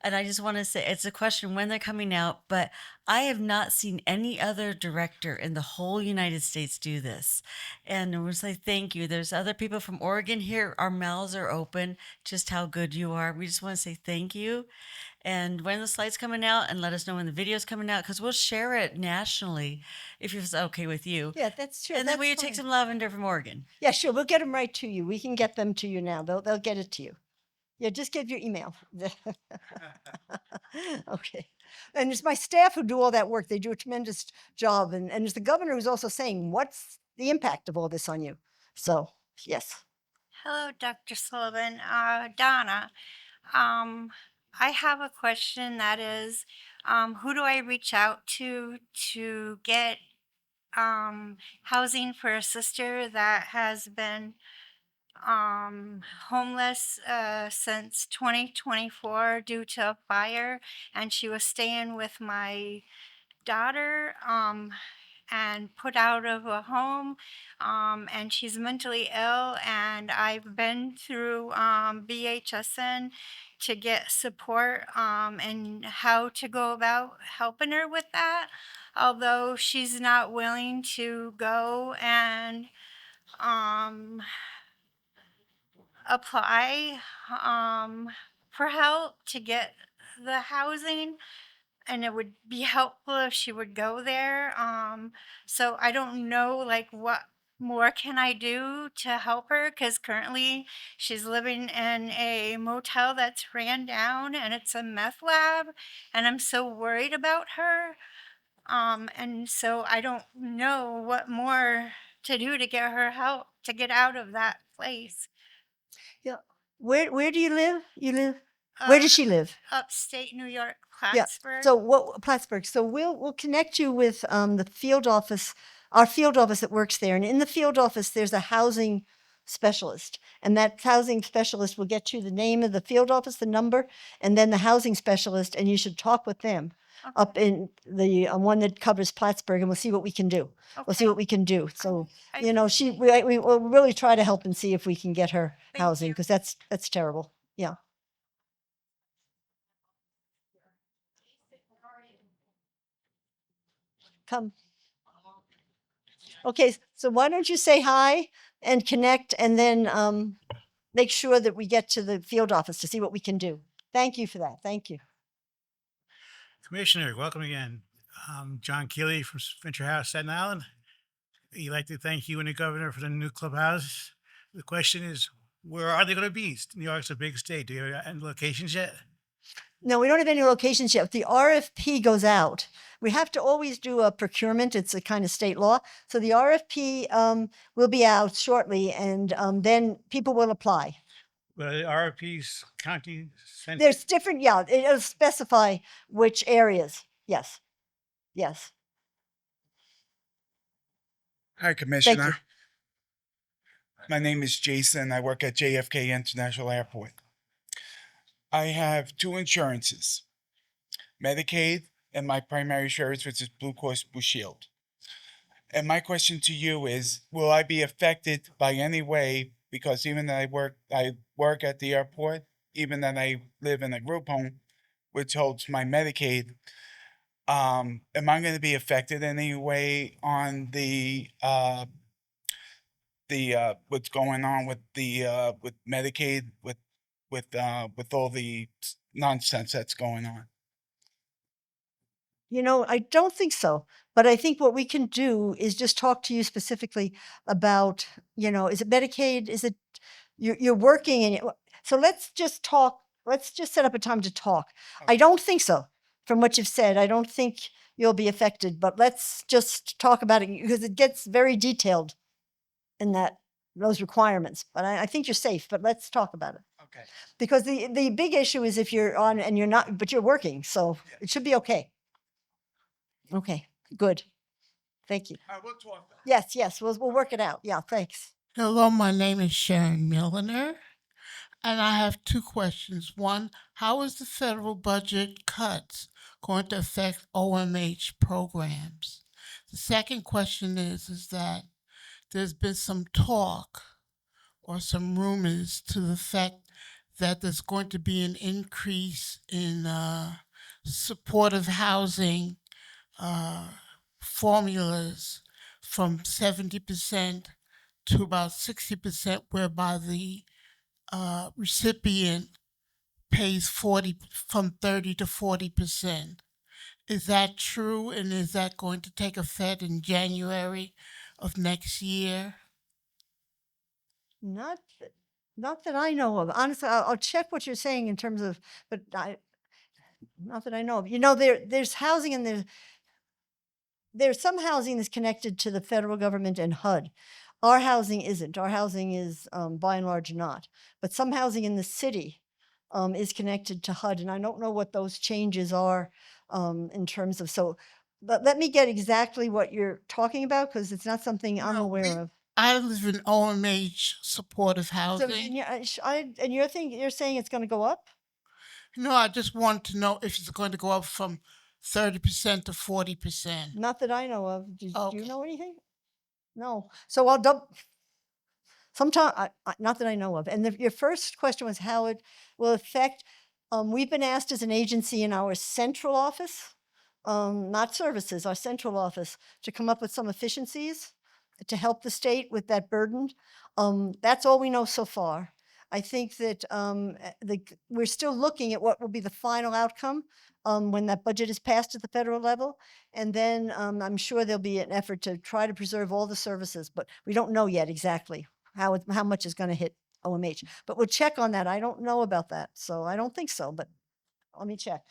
And I just want to say, it's a question when they're coming out, but I have not seen any other director in the whole United States do this. And I want to say thank you. There's other people from Oregon here. Our mouths are open, just how good you are. We just want to say thank you. And when the slide's coming out, and let us know when the video's coming out, because we'll share it nationally if it's okay with you. Yeah, that's true. And then will you That's take fine. some lavender from Oregon? Yeah, sure. We'll get them right to you. We can get them to you now. They'll get it to you. Yeah, just give your email. Okay. And it's my staff who do all that work. They do a tremendous job. And it's the governor who's also saying, what's the impact of all this on you? So, yes. Hello, Dr. Sullivan. Donna, I have a question that is, who do I reach out to get housing for a sister that has been homeless since 2024 due to a fire, and she was staying with my daughter and put out of a home, and she's mentally ill, and I've been through BHSN to get support and how to go about helping her with that, although she's not willing to go and um, apply for help to get the housing, and it would be helpful if she would go there. So I don't know, like, what more can I do to help her? Because currently she's living in a motel that's ran down and it's a meth lab, and I'm so worried about her. And so I don't know what more to do to get her help to get out of that place. Yeah. Where do you live? Where does she live? Upstate New York, Yeah. Plattsburgh. So Plattsburgh. So we'll connect you with the field office, our field office that works there. And in the field office, there's a housing specialist, and that housing specialist will get you the name of the field office, the number, and then the housing specialist, and you should talk with them up in the one that covers Plattsburgh, and we'll see what we can do. We'll see Okay. what we can do. So I you know, we will really try to help and see if we can get her Thank housing, you. because that's terrible. Yeah. Come. Okay, so why don't you say hi and connect, and then make sure that we get to the field office to see what we can do. Thank you for that. Thank you. Commissioner, welcome again. John Keeley from Venture House, Staten Island. We'd like to thank you and the governor for the new clubhouses. The question is, where are they going to be? New York's a big state. Do you have any locations yet? No, we don't have any locations yet. The RFP goes out. We have to always do a procurement. It's a kind of state law. So the RFP will be out shortly, and then people will apply. Well, the RFPs, county, sensitive. There's different, yeah, it'll specify which areas. Yes. Yes. Hi, Commissioner. My name is Jason. I work at JFK International Airport. I have two insurances, Medicaid and my primary insurance, which is Blue Cross Blue Shield. And my question to you is, will I be affected by any way? Because even though I work at the airport, even though I live in a group home, which holds my Medicaid, am I going to be affected in any way on the what's going on with the with Medicaid, with all the nonsense that's going on? You know, I don't think so. But I think what we can do is just talk to you specifically about, you know, is it Medicaid? Is it you're working and so let's just talk. Let's just set up a time to talk. I don't think so. From what you've said, I don't think you'll be affected. But let's just talk about it because it gets very detailed in those requirements. But I think you're safe. But let's talk about it. Okay. Because the big issue is if you're on and you're not, but you're working, so it should be okay. Okay, good. Thank you. We'll talk. Yes, we'll work it out. Yeah, thanks. Hello, my name is Sharon Milliner, and I have two questions. One, how is the federal budget cuts going to affect OMH programs? The second question is that there's been some talk or some rumors to the fact that there's going to be an increase in supportive housing formulas from 70% to about 60%, whereby the recipient pays 30 to 40%. Is that true, and is that going to take effect in January of next year? Not that I know of. Honestly, I'll check what you're saying in terms of, but not that I know of. You know, there's housing and there's some housing that's connected to the federal government and HUD. Our housing isn't. Our housing is by and large not. But some housing in the city is connected to HUD, and I don't know what those changes are in terms of. So, but let me get exactly what you're talking about because it's not something I'm aware of. I live in OMH supportive So, housing. and you're saying it's going to go up? No, I just want to know if it's going to go up from 30% to 40%. Not that I know of. Do you Okay. know anything? No. So I'll sometime, not that I know of. And your first question was how it will affect. We've been asked as an agency in our central office, not services, our central office, to come up with some efficiencies to help the state with that burden. That's all we know so far. I think that we're still looking at what will be the final outcome when that budget is passed at the federal level. And then I'm sure there'll be an effort to try to preserve all the services, but we don't know yet exactly how much is going to hit OMH. But we'll check on that. I don't know about that, so I don't think so, but let me check.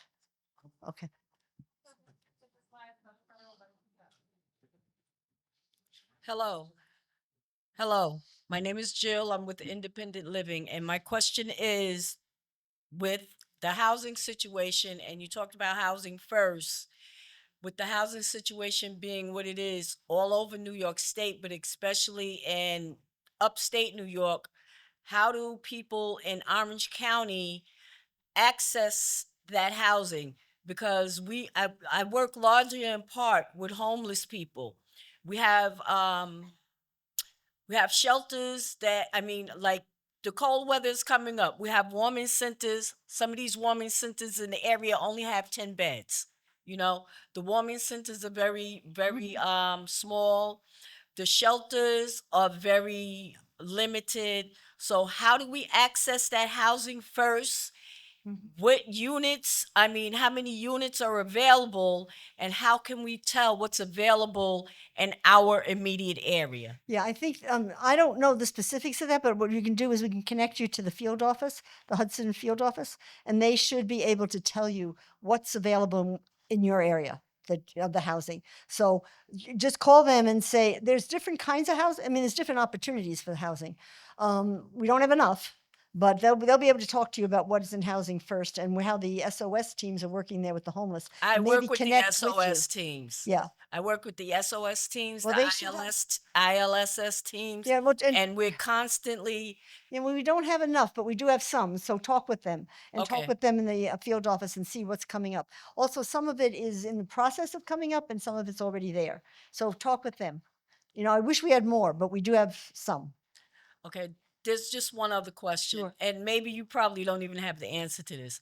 Okay. Hello. Hello. My name is Jill. I'm with Independent Living. And my question is with the housing situation, and you talked about housing first, with the housing situation being what it is all over New York State, but especially in upstate New York, how do people in Orange County access that housing? Because I work largely in part with homeless people. We have shelters that, I mean, like the cold weather is coming up. We have warming centers. Some of these warming centers in the area only have 10 beds. You know, the warming centers are very, very small. The shelters are very limited. So how do we access that housing first? What units, I mean, how many units are available, and how can we tell what's available in our immediate area? Yeah, I think I don't know the specifics of that, but what we can do is we can connect you to the field office, the Hudson field office, and they should be able to tell you what's available in your area of the housing. So just call them and say there's different kinds of housing. I mean, there's different opportunities for the housing. We don't have enough, but they'll be able to talk to you about what is in housing first and how the SOS teams are working there with the homeless. I and work maybe with the connect with you. SOS teams. Yeah. I work with the SOS teams, Well, the they should help. ILSS teams, Yeah, well, and we're constantly, we don't have enough, but we do have some. So talk with them and Okay. talk with them in the field office and see what's coming up. Also, some of it is in the process of coming up and some of it's already there. So talk with them. I wish we had more, but we do have some. okay, there's just one other question, Sure. and maybe you probably don't even have the answer to this.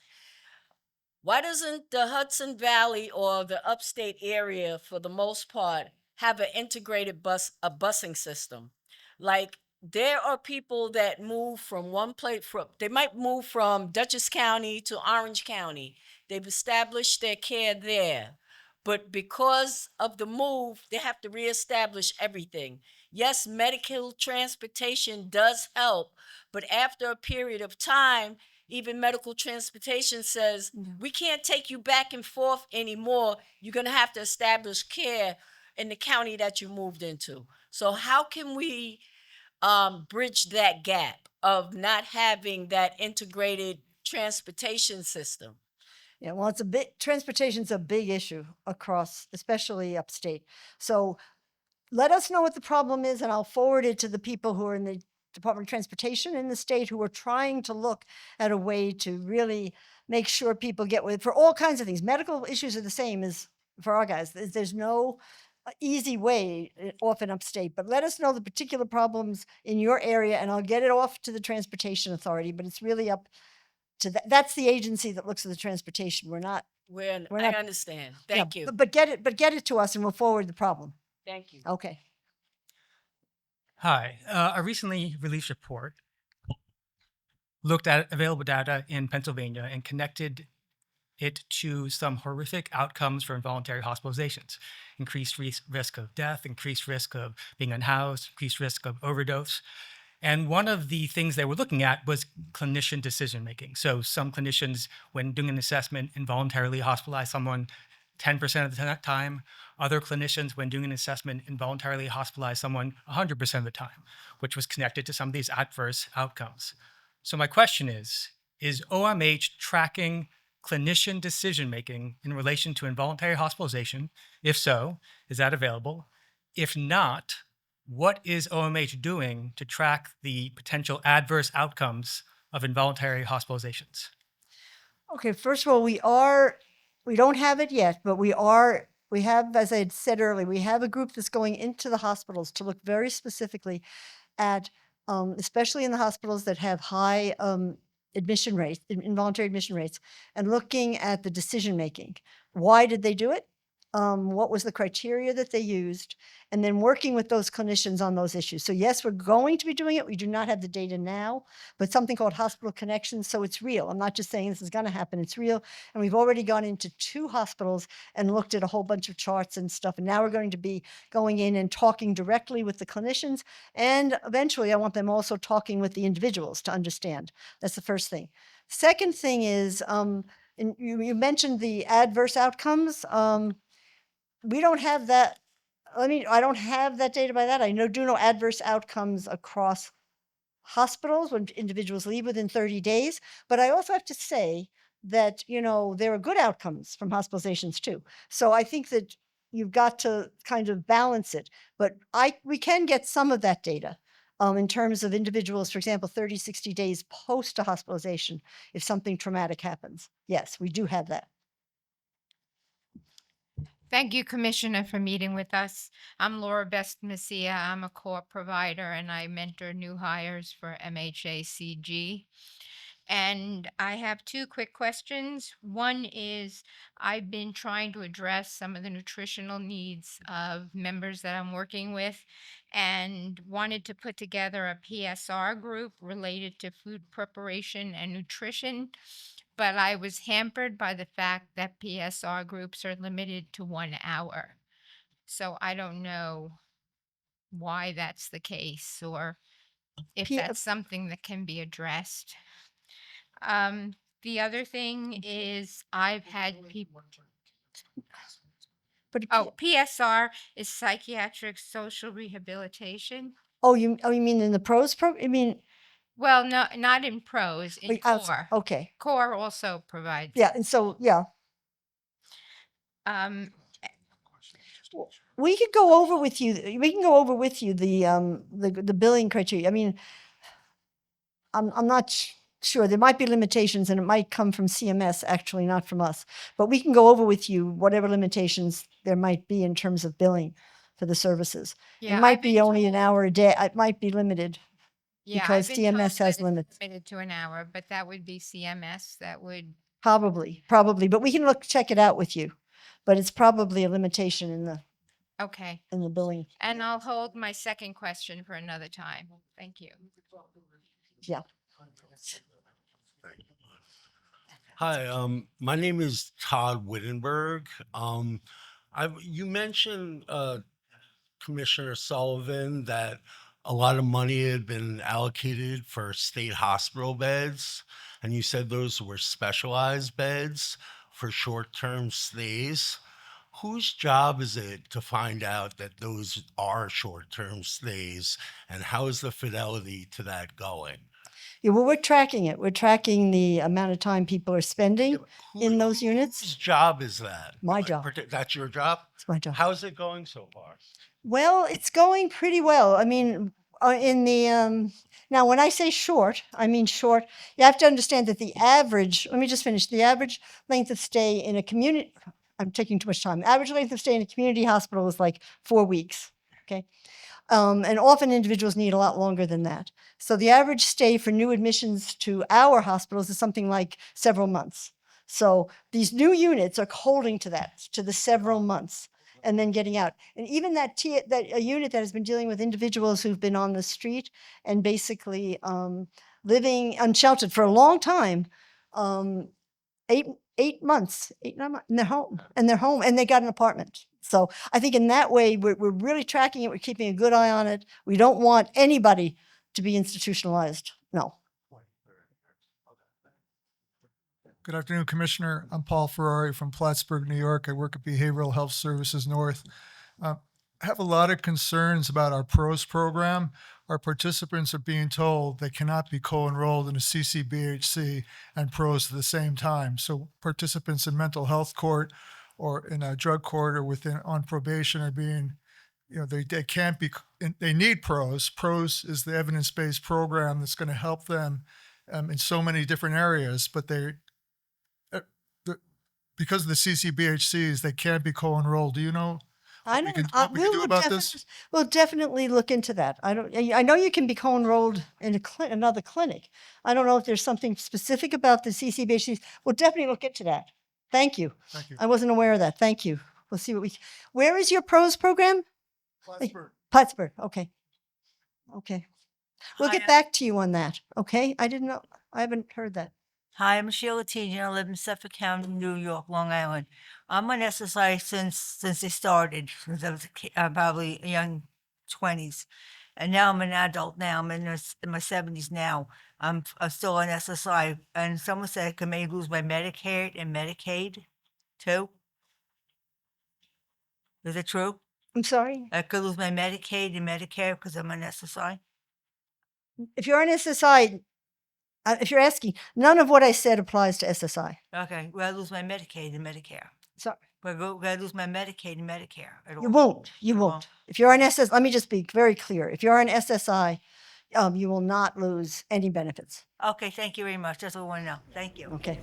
Why doesn't the Hudson Valley or the upstate area, for the most part, have an integrated busing system? Like, there are people that move from one place, they might move from Dutchess County to Orange County. They've established their care there. But because of the move, they have to reestablish everything. Yes, medical transportation does help, but after a period of time, even medical transportation says, we can't take you back and forth anymore. You're going to have to establish care in the county that you moved into. So how can we bridge that gap of not having that integrated transportation system? Yeah, well, transportation's a big issue across, especially upstate. So let us know what the problem is and I'll forward it to the people who are in the Department of Transportation in the state who are trying to look at a way to really make sure people get for all kinds of things. Medical issues are the same as for our guys. There's no easy way often upstate, but let us know the particular problems in your area and I'll get it off to the Transportation Authority, but it's really up to that's the agency that looks at the transportation. We're not. I understand. Thank you. But get it to us and we'll forward the problem. Thank you. Okay. Hi. A recently released report looked at available data in Pennsylvania and connected it to some horrific outcomes for involuntary hospitalizations. Increased risk of death, increased risk of being unhoused, increased risk of overdose. And one of the things they were looking at was clinician decision-making. So some clinicians, when doing an assessment, involuntarily hospitalize someone 10% of the time. Other clinicians, when doing an assessment, involuntarily hospitalize someone 100% of the time, which was connected to some of these adverse outcomes. So my question is OMH tracking clinician decision-making in relation to involuntary hospitalization? If so, is that available? If not, what is OMH doing to track the potential adverse outcomes of involuntary hospitalizations? Okay, first of all, we don't have it yet, but we have, as I had said earlier, we have a group that's going into the hospitals to look very specifically at, especially in the hospitals that have high admission rates, involuntary admission rates, and looking at the decision making. Why did they do it? What was the criteria that they used? And then working with those clinicians on those issues. So yes, we're going to be doing it. We do not have the data now, but something called hospital connections. So it's real. I'm not just saying this is going to happen. It's real. And we've already gone into 2 hospitals and looked at a whole bunch of charts and stuff. And now we're going to be going in and talking directly with the clinicians. And eventually I want them also talking with the individuals to understand. That's the first thing. Second thing is, and you mentioned the adverse outcomes. We don't have that. I don't have that data by that. I do know adverse outcomes across hospitals when individuals leave within 30 days. But I also have to say that, there are good outcomes from hospitalizations too. So I think that you've got to kind of balance it. But we can get some of that data in terms of individuals, for example, 30, 60 days post a hospitalization, if something traumatic happens. Yes, we do have that. Thank you, Commissioner, for meeting with us. I'm Laura Best Messia. I'm a core provider and I mentor new hires for MHACG. And I have 2 quick questions. One is I've been trying to address some of the nutritional needs of members that I'm working with and wanted to put together a PSR group related to food preparation and nutrition. But I was hampered by the fact that PSR groups are limited to 1 hour. So I don't know why that's the case or if that's something that can be addressed. The other thing is I've had people. PSR is psychiatric social rehabilitation. You mean in the PROS program? Well, no, not in PROS, in CORE. Okay. CORE also provides. Yeah, and so, yeah. We could go over with you. We can go over with you the billing criteria. I'm not sure. There might be limitations, and it might come from CMS, actually, not from us. But we can go over with you whatever limitations there might be in terms of billing for the services. Yeah, it might be only an hour a day. It might be limited. Yeah, Because I've been told CMS that has it's limits. limited to an hour, but that would be CMS that would. Probably. But we can check it out with you. But it's probably a limitation in Okay. the billing. And I'll hold my second question for another time. Thank you. Yeah. Hi, my name is Todd Wittenberg. You mentioned, Commissioner Sullivan, that a lot of money had been allocated for state hospital beds, and you said those were specialized beds for short-term stays. Whose job is it to find out that those are short-term stays, and how is the fidelity to that going? Yeah, well, we're tracking it. We're tracking the amount of time people are spending in those units. Whose job is that? My job. That's your job? It's my job. How's it going so far? Well, it's going pretty well. In the now, when I say short, I mean short. You have to understand that the average. Let me just finish. The average length of stay in a community. I'm taking too much time. Average length of stay in a community hospital is like 4 weeks. Okay. And often individuals need a lot longer than that. So the average stay for new admissions to our hospitals is something like several months. So these new units are holding to the several months, and then getting out. And even a unit that has been dealing with individuals who've been on the street and basically living unsheltered for a long time, 8 months, 8, 9 months, and they're home, and they got an apartment. So I think in that way, we're really tracking it. We're keeping a good eye on it. We don't want anybody to be institutionalized. No. Good afternoon, Commissioner. I'm Paul Ferrari from Plattsburgh, New York. I work at Behavioral Health Services North. I have a lot of concerns about our PROS program. Our participants are being told they cannot be co-enrolled in a CCBHC and PROS at the same time. So participants in mental health court or in a drug court or on probation are being they can't be, they need PROS. PROS is the evidence-based program that's going to help them in so many different areas, but because of the CCBHCs, they can't be co-enrolled. Do you know I what we don't, can, what we can do about definitely, this? we'll definitely look into that. I know you can be co-enrolled in another clinic. I don't know if there's something specific about the CCBHCs. We'll definitely look into that. Thank you. Thank you. I wasn't aware of that. Thank you. We'll see where is your PROS program? Plattsburgh. Plattsburgh. Okay. Okay. We'll Hi, get back to you on that. Okay. I didn't know. I haven't heard that. Hi, I'm Sheila Tenian. I live in Suffolk County, New York, Long Island. I'm on SSI since they started, since I was probably young 20s. And now I'm an adult now. I'm in my 70s now. I'm still on SSI. And someone said I could maybe lose my Medicare and Medicaid too. Is it true? I'm sorry. I could lose my Medicaid and Medicare because I'm on SSI? If you're on SSI, if you're asking, none of what I said applies to SSI. Okay, well, I lose my Medicaid and Medicare. Sorry. But I lose my Medicaid and Medicare at all. You won't. You won't. If you're on SSI, let me just be very clear. If you're on SSI, you will not lose any benefits. Okay, thank you very much. That's all I want to know. Thank you. Okay.